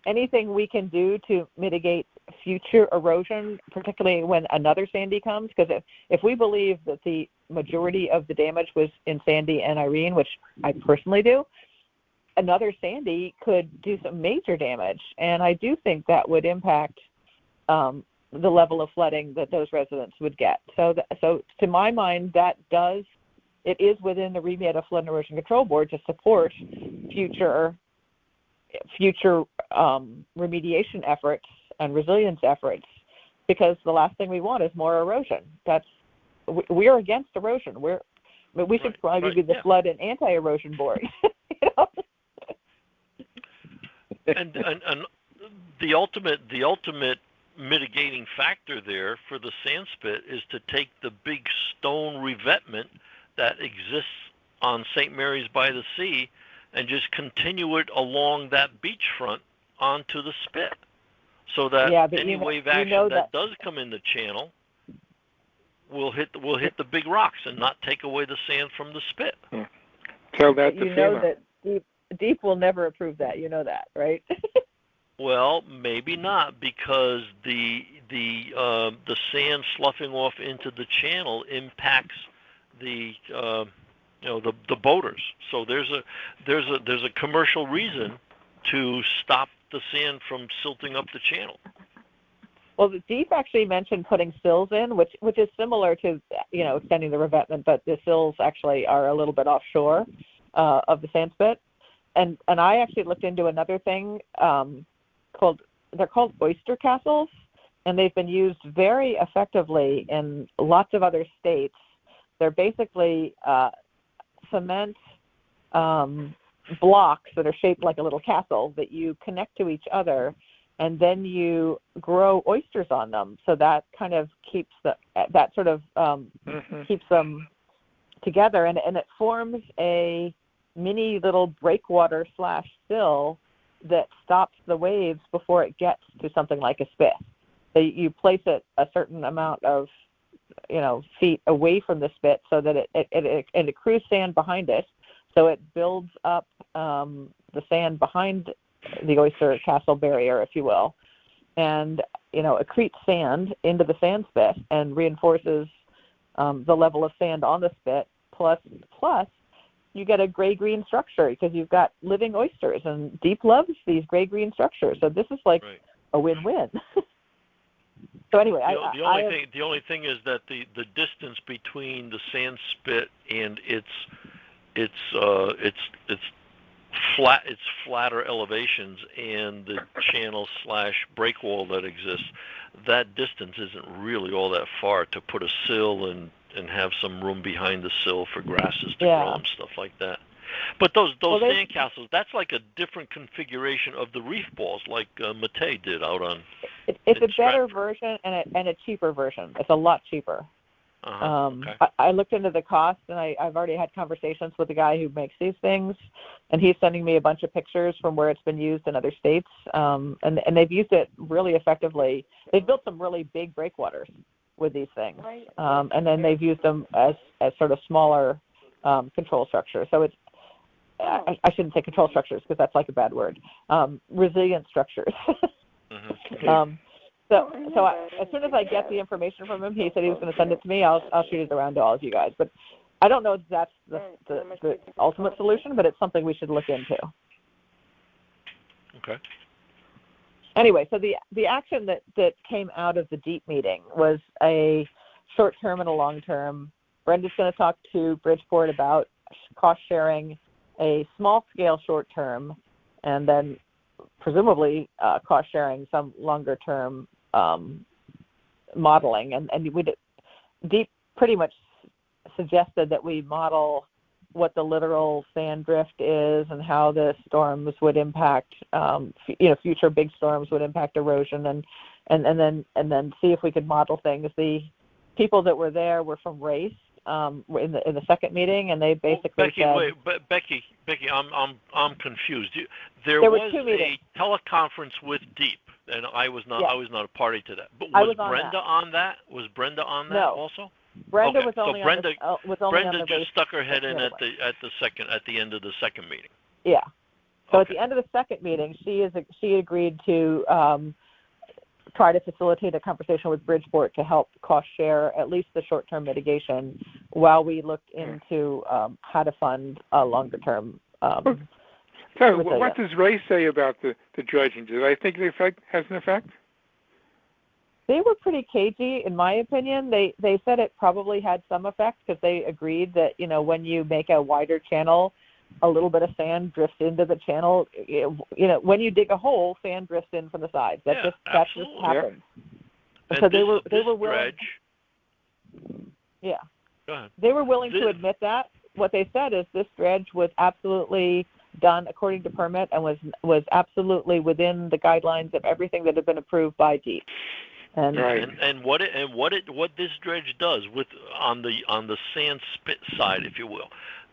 anything we can do to mitigate future erosion, particularly when another Sandy comes, because if we believe that the majority of the damage was in Sandy and Irene, which I personally do, another Sandy could do some major damage, and I do think that would impact the level of flooding that those residents would get. So to my mind, it is within the remit of Flood and Erosion Control Board to support future remediation efforts and resilience efforts, because the last thing we want is more erosion. We're against erosion. We should probably be the Flood and Anti-Erosion Board. And the ultimate mitigating factor there for the sand spit is to take the big stone revetment that exists on St. Mary's by the Sea and just continue it along that beachfront onto the spit, so that any wave action that does come in the channel will hit the big rocks and not take away the sand from the spit. Tell that to FEMA. You know that Deep will never approve that. You know that, right? Well, maybe not, because the sand sloughing off into the channel impacts the boaters. So there's a commercial reason to stop the sand from silting up the channel. Well, the Deep actually mentioned putting sills in, which is similar to extending the revetment, but the sills actually are a little bit offshore of the sand spit. And I actually looked into another thing they're called Oyster Castles, and they've been used very effectively in lots of other states. They're basically cement blocks that are shaped like a little castle that you connect to each other, and then you grow oysters on them. So that kind of keeps keeps them together, and it forms a mini little breakwater / sill that stops the waves before it gets to something like a spit. So you place it a certain amount of feet away from the spit so that it accrues sand behind it, so it builds up the sand behind the Oyster Castle barrier, if you will, and accretes sand into the sand spit and reinforces the level of sand on the spit. Plus, you get a gray-green structure because you've got living oysters, and Deep loves these gray-green structures. So this is like a win-win. So anyway, the only thing is that the distance between the sand spit and its flatter elevations and the channel / break wall that exists, that distance isn't really all that far to put a sill and have some room behind the sill for grasses to grow and stuff like that. But those sand castles, that's like a different configuration of the reef balls, like Matei did out on. It's a better version and a cheaper version. It's a lot cheaper. Okay. I looked into the cost, and I've already had conversations with the guy who makes these things, and he's sending me a bunch of pictures from where it's been used in other states, and they've used it really effectively. They've built some really big breakwaters with these things, and then they've used them as sort of smaller control structures. So it's I shouldn't say control structures because that's like a bad word. Resilient structures. So as soon as I get the information from him, he said he was going to send it to me. I'll shoot it around to all of you guys. But I don't know if that's the ultimate solution, but it's something we should look into. Okay. Anyway, so the action that came out of the DEEP meeting was a short-term and a long-term. Brenda's going to talk to Bridgeport about cost sharing, a small-scale short-term, and then presumably cost sharing some longer-term modeling. And DEEP pretty much suggested that we model what the literal sand drift is and how the storms would impact, future big storms would impact erosion, and then see if we could model things. The people that were there were from RACE in the second meeting, and they basically said, Becky, I'm confused. There was a teleconference with DEEP, and I was not a party to that. But was Brenda on that? Was Brenda on that also? Brenda was only Brenda on the just stuck her head in at the end of the second meeting. Yeah. So at the end of the second meeting, she agreed to try to facilitate a conversation with Bridgeport to help cost share at least the short-term mitigation while we looked into how to fund a longer-term. So what does Ray say about the dredging? Do they think the effect has an effect? They were pretty cagey, in my opinion. They said it probably had some effect because they agreed that, when you make a wider channel, a little bit of sand drifts into the channel. When you dig a hole, sand drifts in from the sides. That just happens. Yeah. So they were willing. Dredge. Yeah. Go ahead. They were willing to admit that. What they said is this dredge was absolutely done according to permit and was absolutely within the guidelines of everything that had been approved by DEEP. And what this dredge does on the sand spit side, if you will,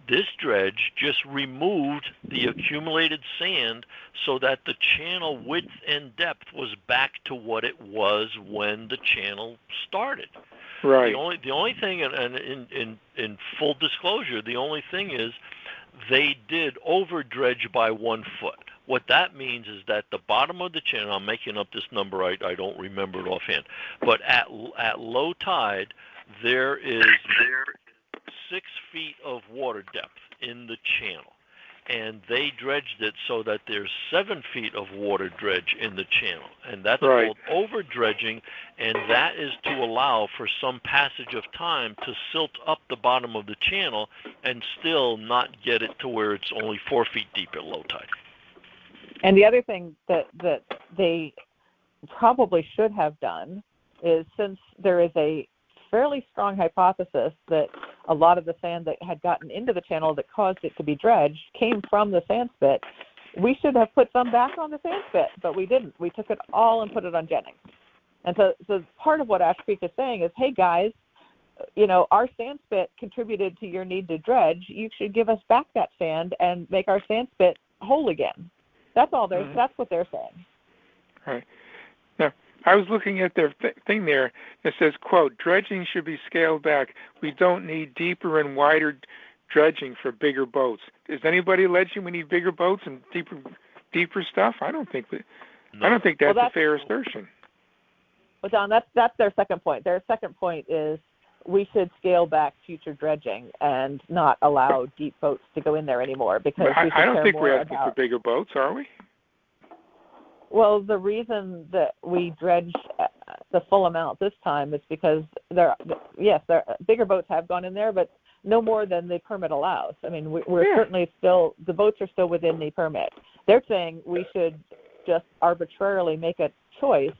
this dredge just removed the accumulated sand so that the channel width and depth was back to what it was when the channel started. Right. The only thing, and in full disclosure, the only thing is they did over dredge by 1 foot. What that means is that the bottom of the channel, I'm making up this number, I don't remember it offhand, but at low tide, there is 6 feet of water depth in the channel. And they dredged it so that there's 7 feet of water dredge in the channel. And that's called over dredging, and that is to allow for some passage of time to silt up the bottom of the channel and still not get it to where it's only 4 feet deep at low tide. And the other thing that they probably should have done is, since there is a fairly strong hypothesis that a lot of the sand that had gotten into the channel that caused it to be dredged came from the sand spit, we should have put some back on the sand spit, but we didn't. We took it all and put it on Jennings. And so part of what Ash Creek is saying is, hey guys, our sand spit contributed to your need to dredge. You should give us back that sand and make our sand spit whole again. That's all. That's what they're saying. Right. Now, I was looking at their thing there. It says, quote, dredging should be scaled back. We don't need deeper and wider dredging for bigger boats. Is anybody alleging we need bigger boats and deeper stuff? I don't think that's a fair assertion. Well, Don, that's their second point. Their second point is we should scale back future dredging and not allow deep boats to go in there anymore, because I don't think we're asking for bigger boats, are we? Well, the reason that we dredge the full amount this time, it's because bigger boats have gone in there, but no more than the permit allows. I mean, we're certainly still, the boats are still within the permit. They're saying we should just arbitrarily make a choice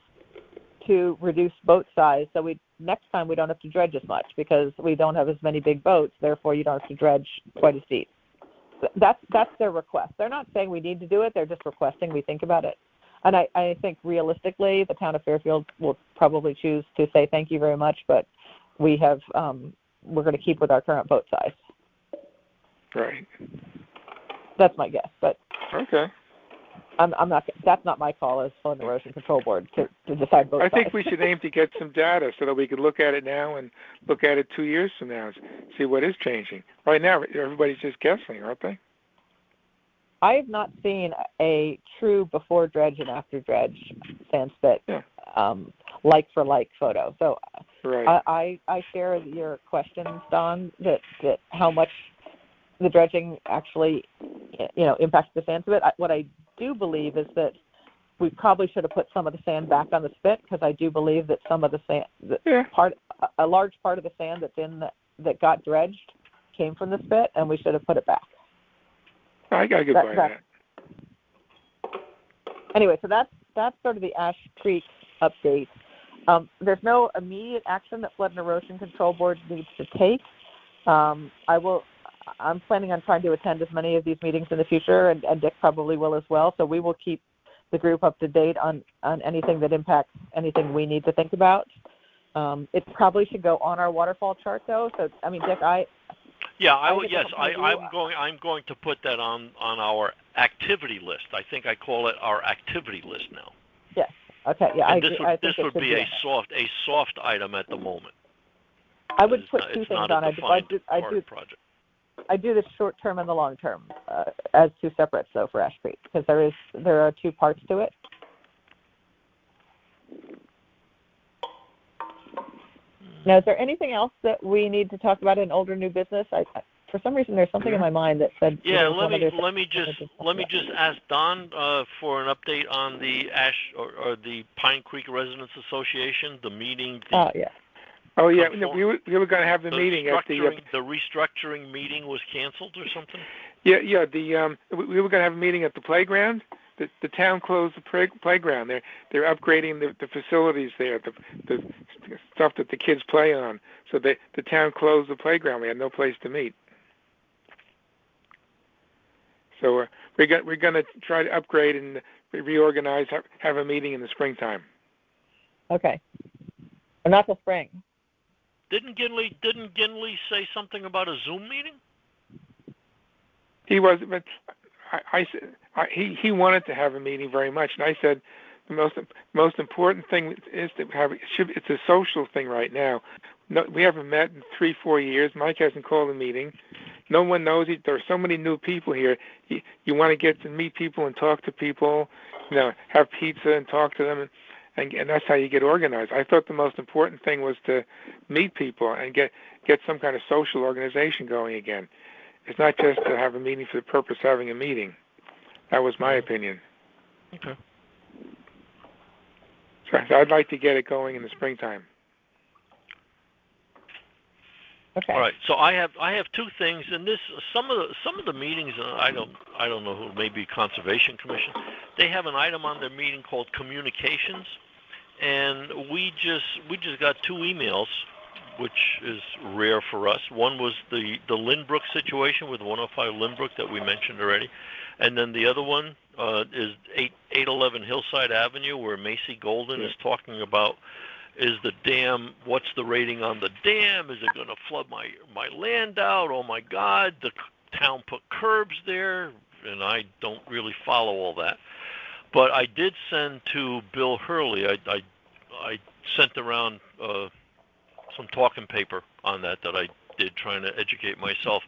to reduce boat size, so next time we don't have to dredge as much because we don't have as many big boats. Therefore, you don't have to dredge quite as deep. So that's their request. They're not saying we need to do it. They're just requesting we think about it. And I think realistically, the town of Fairfield will probably choose to say thank you very much, but we're going to keep with our current boat size. Right. That's my guess, but okay. I'm not. That's not my call as on the Erosion Control Board to decide boat size. I think we should aim to get some data so that we could look at it now and look at it 2 years from now and see what is changing. Right now, everybody's just guessing, aren't they? I have not seen a true before dredge and after dredge sand spit like for like photo. So right. I share your questions, Don, that how much the dredging actually impacts the sand spit. What I do believe is that we probably should have put some of the sand back on the spit, because I do believe that some of the sand, a large part of the sand that got dredged came from the spit, and we should have put it back. I got to get by that. Anyway, so that's sort of the Ash Creek update. There's no immediate action that Flood and Erosion Control Board needs to take. I'm planning on trying to attend as many of these meetings in the future, and Dick probably will as well. So we will keep the group up to date on anything that impacts anything we need to think about. It probably should go on our waterfall chart, though. So, I mean, Dick, I'm going to put that on our activity list. I think I call it our activity list now. Yes. Okay. Yeah. And this would be a soft item at the moment. I would put two things on it. Project. I do the short term and the long term as two separates, though, for Ash Creek, because there are two parts to it. Now, is there anything else that we need to talk about in old or new business? For some reason, there's something in my mind that said. Yeah, let me just ask Don for an update on the Ash or the Pine Creek Residents Association, the meeting. Oh yeah, no, we were going to have the meeting at the restructuring meeting was canceled or something. Yeah. We were going to have a meeting at the playground. The town closed the playground. They're upgrading the facilities there, the stuff that the kids play on. So the town closed the playground. We had no place to meet. So we're going to try to upgrade and reorganize. Have a meeting in the springtime. Okay. Or not till spring. Didn't Ginley say something about a Zoom meeting? He was, but he wanted to have a meeting very much, and I said the most important thing is to have it's a social thing right now. No, we haven't met in 3-4 years. Mike hasn't called a meeting. No one knows it. There are so many new people here. You want to get to meet people and talk to people, have pizza and talk to them, and that's how you get organized. I thought the most important thing was to meet people and get some kind of social organization going again. It's not just to have a meeting for the purpose of having a meeting. That was my opinion. Okay. So I'd like to get it going in the springtime. Okay. All right. So I have two things, and this some of the meetings. I don't know who, maybe Conservation Commission. They have an item on their meeting called communications, and we just got 2 emails, which is rare for us. One was the Lynbrook situation with 105 Lynbrook that we mentioned already, and then the other one is 811 Hillside Avenue, where Macy Golden is talking about. Is the dam, what's the rating on the dam? Is it going to flood my land out? Oh, my God, the town put curbs there, and I don't really follow all that. But I did send to Bill Hurley, I sent around some talking paper on that I did, trying to educate myself.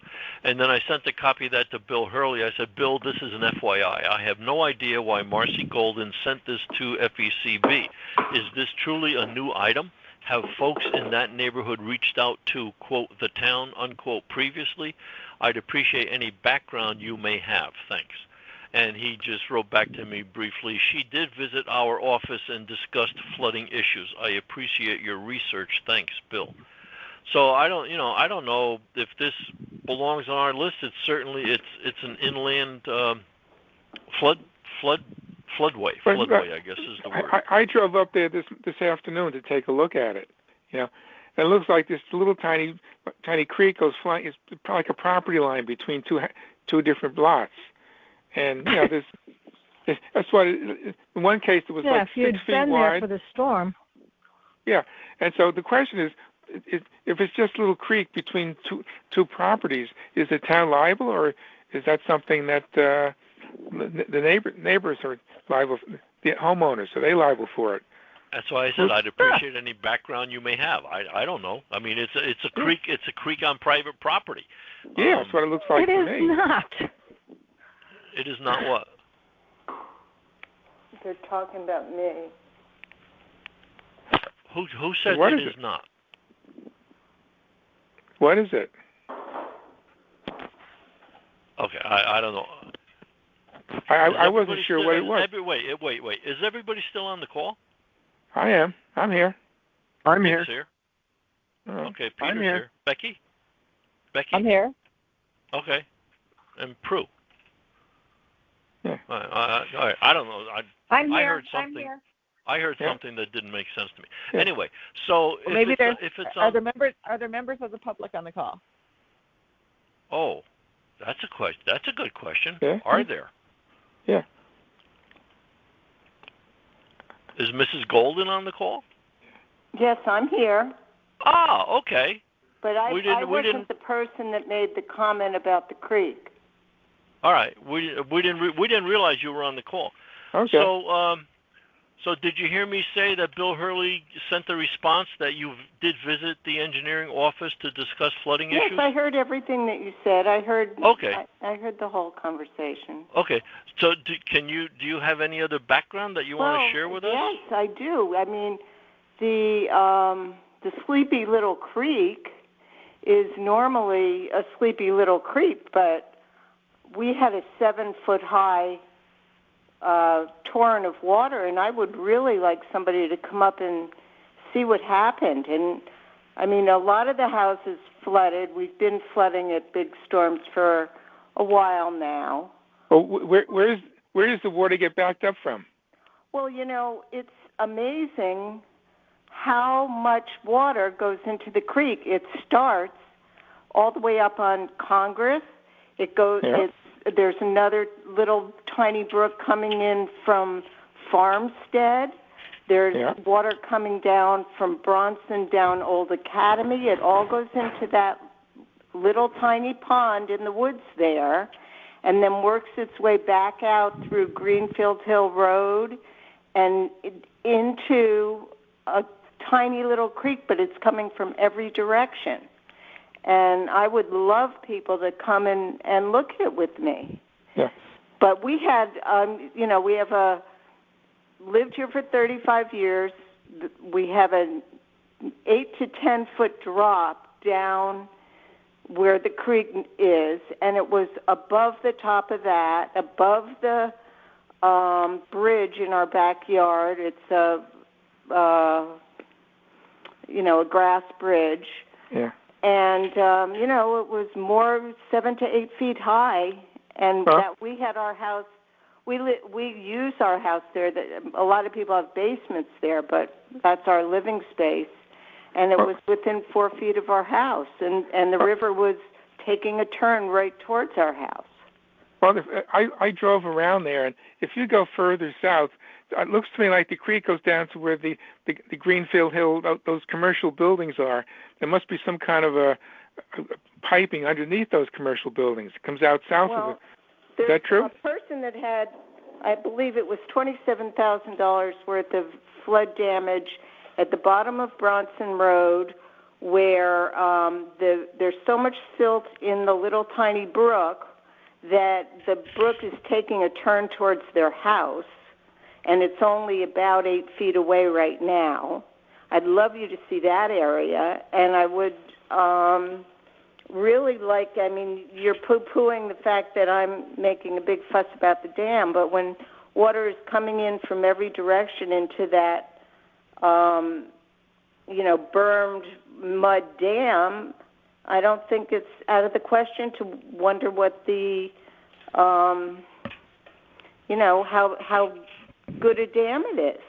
And then I sent a copy of that to Bill Hurley. I said, Bill, this is an FYI. I have no idea why Marcy Golden sent this to FECB. Is this truly a new item? Have folks in that neighborhood reached out to, quote, the town, unquote, previously? I'd appreciate any background you may have. Thanks. And he just wrote back to me briefly. She did visit our office and discussed flooding issues. I appreciate your research. Thanks, Bill. So I don't know if this belongs on our list. It's certainly it's an inland floodway. Floodway, I guess is the word. I drove up there this afternoon to take a look at it. And it looks like this little tiny creek goes flying. It's probably like a property line between two different lots. And that's what. In one case, it was like 6 feet wide. Yeah, if you'd been there for the storm. Yeah, and so the question is, if it's just a little creek between two properties, is the town liable, or is that something that the neighbors are liable, the homeowners, are they liable for it? That's why I said I'd appreciate any background you may have. I don't know. I mean, it's a creek. It's a creek on private property. Yeah, that's what it looks like to me. It is not. It is not what? They're talking about me. Who said it is not? What is it? Okay, I don't know. I wasn't sure what it was. Wait. Is everybody still on the call? I am. I'm here. I'm here. Oh, okay, Peter's here. Becky? I'm here. Okay. And Prue? Yeah. All right. I don't know. I'm here. I heard something. I'm here. I heard something that didn't make sense to me. Yeah. Anyway, so are there members of the public on the call? Oh, that's a question. That's a good question. Yeah. Are there? Yeah. Is Mrs. Golden on the call? Yes, I'm here. Ah, okay. But I wasn't the person that made the comment about the creek. All right. We didn't realize you were on the call. Okay. So did you hear me say that Bill Hurley sent the response that you did visit the engineering office to discuss flooding issues? Yes, I heard everything that you said. I heard. Okay. I heard the whole conversation. Okay. So do you have any other background that you want to share with us? Yes, I do. I mean, the Sleepy Little Creek is normally a sleepy little creek, but we had a 7-foot high torrent of water, and I would really like somebody to come up and see what happened. And I mean, a lot of the houses flooded. We've been flooding at big storms for a while now. Well, where does the water get backed up from? Well, it's amazing how much water goes into the creek. It starts all the way up on Congress. It goes. Yeah. There's another little tiny brook coming in from Farmstead. There's water coming down from Bronson down Old Academy. It all goes into that little tiny pond in the woods there, and then works its way back out through Greenfield Hill Road and into a tiny little creek, but it's coming from every direction. And I would love people to come and look at it with me. Yeah. But we had, we have lived here for 35 years. We have an 8 to 10 foot drop down where the creek is, and it was above the top of that, above the bridge in our backyard. It's a grass bridge. Yeah. And, it was more 7 to 8 feet high, and that we had our house, we use our house there. A lot of people have basements there, but that's our living space. And it was within 4 feet of our house, and the river was taking a turn right towards our house. Well, I drove around there, and if you go further south, it looks to me like the creek goes down to where the Greenfield Hill, those commercial buildings are. There must be some kind of a piping underneath those commercial buildings. It comes out south of it. Is that true? A person that had, I believe it was $27,000 worth of flood damage at the bottom of Bronson Road, where there's so much silt in the little tiny brook that the brook is taking a turn towards their house, and it's only about 8 feet away right now. I'd love you to see that area, and I would really like, I mean, you're poo-pooing the fact that I'm making a big fuss about the dam, but when water is coming in from every direction into that, bermed mud dam, I don't think it's out of the question to wonder what the, how good a dam it is.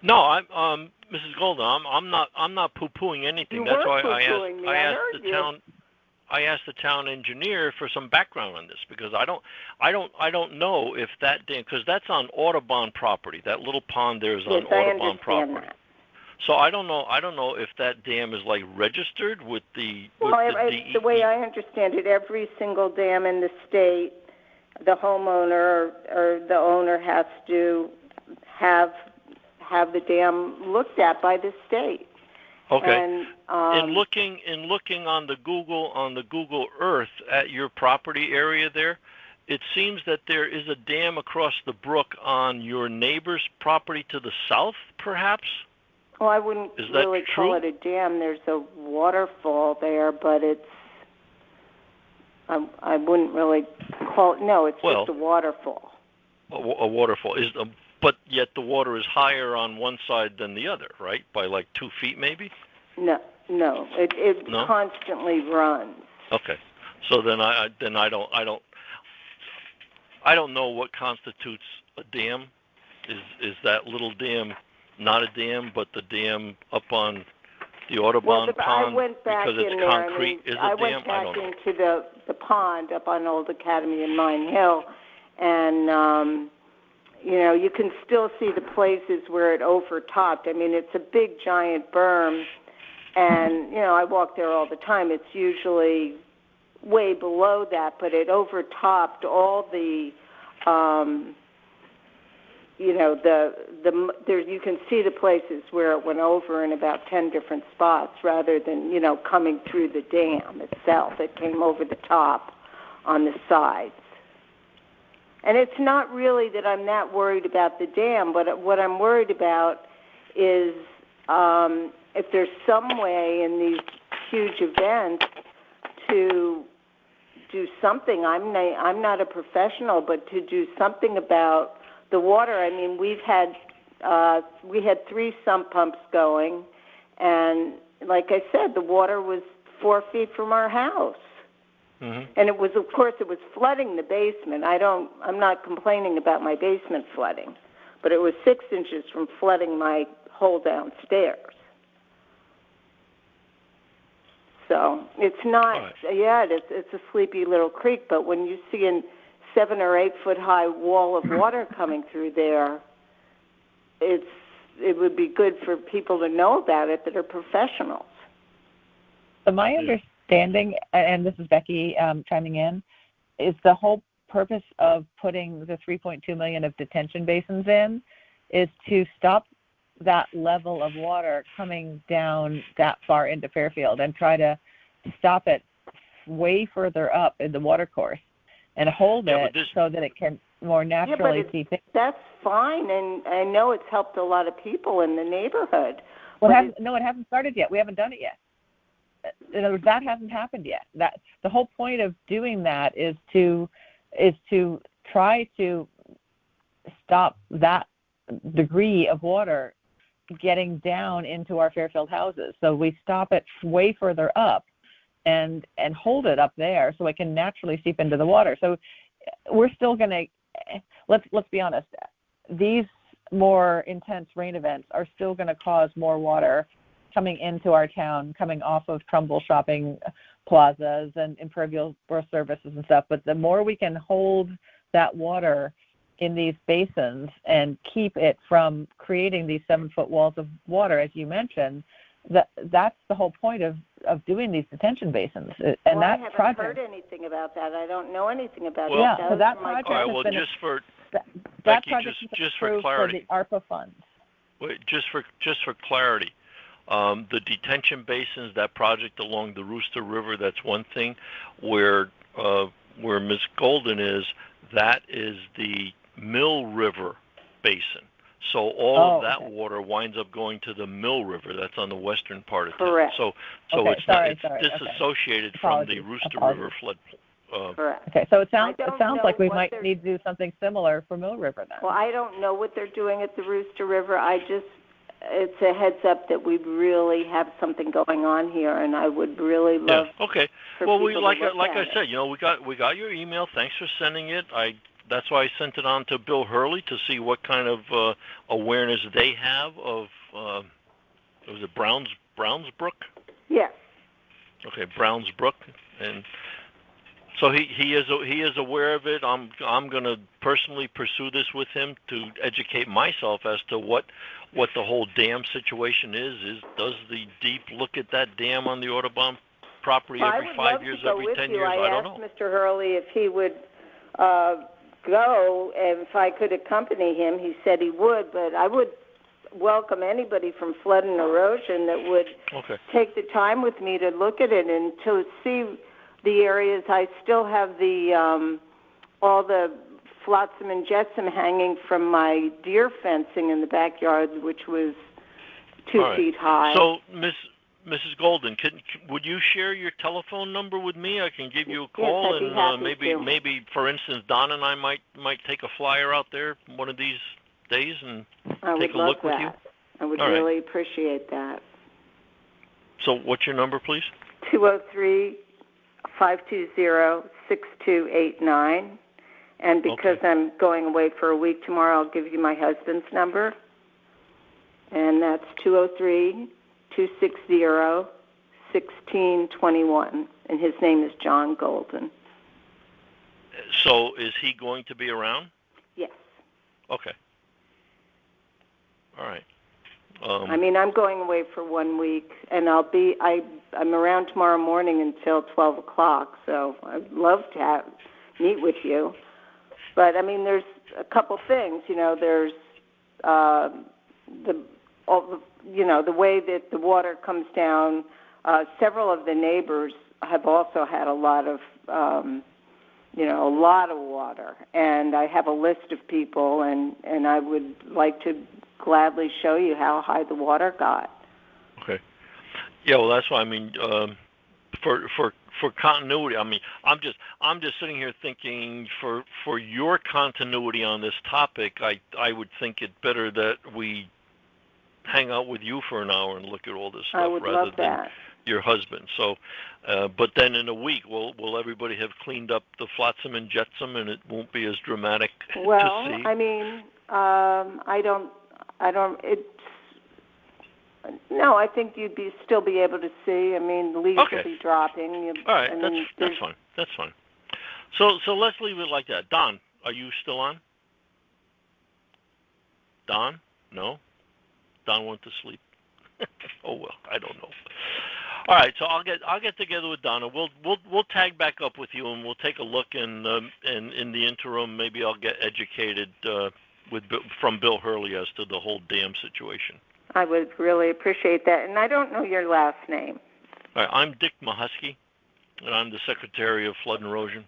No, I'm Mrs. Golden. I'm not poo-pooing anything. That's why I asked the town engineer for some background on this, because I don't know if that dam, because that's on Audubon property. That little pond there is on Audubon property. That. So I don't know if that dam is like registered with the DEP. The way I understand it, every single dam in the state, the homeowner or the owner has to have the dam looked at by the state. Okay. And in looking on the Google Earth at your property area there, it seems that there is a dam across the brook on your neighbor's property to the south, perhaps. Well, I wouldn't really call it a dam. There's a waterfall there, but I wouldn't really call it. No, it's just a waterfall. A waterfall is. But yet the water is higher on one side than the other, right? By like 2 feet, maybe. No, it constantly runs. Okay, so then I don't know what constitutes a dam. Is that little dam not a dam, but the dam up on the Audubon pond, I went back because it's in concrete, there, is a I dam? went back I don't know. into the pond up on Old Academy in Mine Hill, and you can still see the places where it overtopped. I mean, it's a big, giant berm, and, I walk there all the time. It's usually way below that, but it overtopped all the, you can see the places where it went over in about 10 different spots rather than, coming through the dam itself. It came over the top on the sides. And it's not really that I'm not worried about the dam, but what I'm worried about is if there's some way in these huge events to do something. I'm not a professional, but to do something about the water. I mean, we had 3 sump pumps going, and like I said, the water was 4 feet from our house. Mm-hmm. And it was flooding the basement. I'm not complaining about my basement flooding, but it was 6 inches from flooding my whole downstairs. So it's not, it's a sleepy little creek, but when you see a 7 or 8 foot high wall of water coming through there, it would be good for people to know about it that are professionals. So my understanding, and this is Becky chiming in, is the whole purpose of putting the $3.2 million of detention basins in is to stop that level of water coming down that far into Fairfield and try to stop it way further up in the water course and hold it so that it can more naturally seep in. That's fine, and I know it's helped a lot of people in the neighborhood. Well, it hasn't started yet. We haven't done it yet. In other words, that hasn't happened yet. That the whole point of doing that is to try to stop that degree of water getting down into our Fairfield houses. So we stop it way further up and hold it up there so it can naturally seep into the water. So we're still going to, let's be honest, these more intense rain events are still going to cause more water coming into our town, coming off of Trumbull shopping plazas and impervious services and stuff. But the more we can hold that water in these basins and keep it from creating these 7-foot walls of water, as you mentioned, that's the whole point of doing these detention basons. And I haven't heard anything about that. I don't know anything about it. Yeah, so that project has been just for for clarity, the ARPA funds. Wait, just for clarity, the detention basins, that project along the Rooster River, that's one thing. Where Ms. Golden is, that is the Mill River Basin. So all of that water winds up going to the Mill River. That's on the western part of town. Correct. So it's disassociated from the Rooster River flood. Correct. Okay, so it sounds like we might need to do something similar for Mill River then. Well, I don't know what they're doing at the Rooster River. It's a heads up that we really have something going on here, and I would really love. Yeah. Okay. Well, like I said, we got your email. Thanks for sending it. That's why I sent it on to Bill Hurley to see what kind of awareness they have of. Was it Brownsbrook? Yes. Okay, Brownsbrook, and so he is aware of it. I'm going to personally pursue this with him to educate myself as to what the whole dam situation is. Does the deep look at that dam on the Audubon property every 5 years, every 10 years? I don't know. I asked Mr. Hurley if he would go, and if I could accompany him. He said he would, but I would welcome anybody from Flood and Erosion that would take the time with me to look at it and to see the areas. I still have the all the flotsam and jetsam hanging from my deer fencing in the backyard, which was 2 feet high. So, Mrs. Golden, would you share your telephone number with me? I can give you a call, yes, I'd be happy to. maybe, for instance, Don and I might take a flyer out there one of these days and take a look with you. I would really appreciate that. So, what's your number, please? 203-520-6289. And because I'm going away for a week tomorrow, I'll give you my husband's number. And that's 203-260-1621. And his name is John Golden. So is he going to be around? Yes. Okay. All right. I'm going away for 1 week, and I'm around tomorrow morning until 12 o'clock, so I'd love to meet with you. But, there's a couple things. There's the way that the water comes down. Several of the neighbors have also had a lot of water. And I have a list of people, and I would like to gladly show you how high the water got. Okay. Yeah, well, that's why for continuity. I'm just sitting here thinking for your continuity on this topic, I would think it better that we hang out with you for an hour and look at all this stuff rather than your husband. So, but then in a week, will everybody have cleaned up the flotsam and jetsam, and it won't be as dramatic to see? No, I think you'd still be able to see. The leaves will be dropping. All right, that's fine. That's fine. So let's leave it like that. Don, are you still on? Don? No? Don went to sleep. Oh well, I don't know. All right, so I'll get together with Donna. We'll tag back up with you, and we'll take a look. And in the interim, maybe I'll get educated from Bill Hurley as to the whole dam situation. I would really appreciate that. And I don't know your last name. All right, I'm Dick Mahusky, and I'm the Secretary of Flood and Erosion.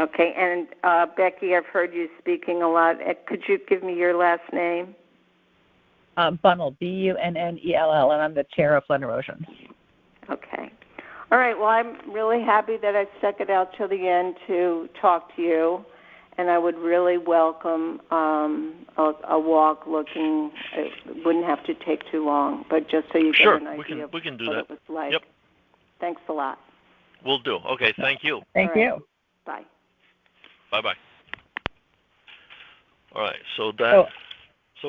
Okay, and Becky, I've heard you speaking a lot. Could you give me your last name? Bunnell, Bunnell, and I'm the Chair of Flood and Erosion. Okay. All right, well, I'm really happy that I stuck it out till the end to talk to you. And I would really welcome a walk looking. It wouldn't have to take too long, but just so you get an idea of we can do what that. It was like. Yep. Thank a lot. Will do. Okay, thank you. Thank you. Bye. Bye-bye. All right, so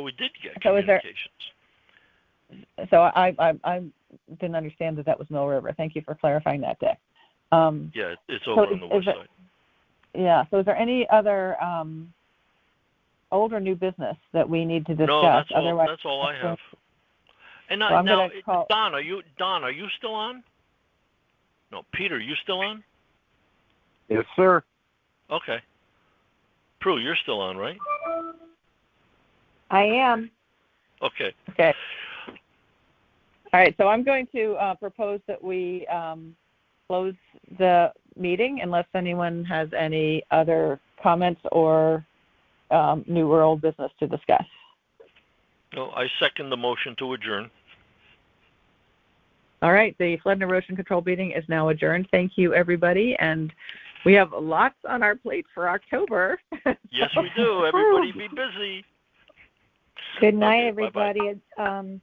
we did get communications. I didn't understand that was Mill River. Thank you for clarifying that, Dick. Yeah, it's over on the west side. Yeah. So, is there any other old or new business that we need to discuss? No, that's all I have. And now, Don, are you still on? No, Peter, you still on? Yes, sir. Okay. Prue, you're still on, right? I am. Okay. Okay. All right. So I'm going to propose that we close the meeting unless anyone has any other comments or new or old business to discuss? No, I second the motion to adjourn. All right, the Flood and Erosion Control meeting is now adjourned. Thank you, everybody, and we have lots on our plate for October. Yes, we do. Everybody be busy. Good night, Okay, everybody. bye-bye.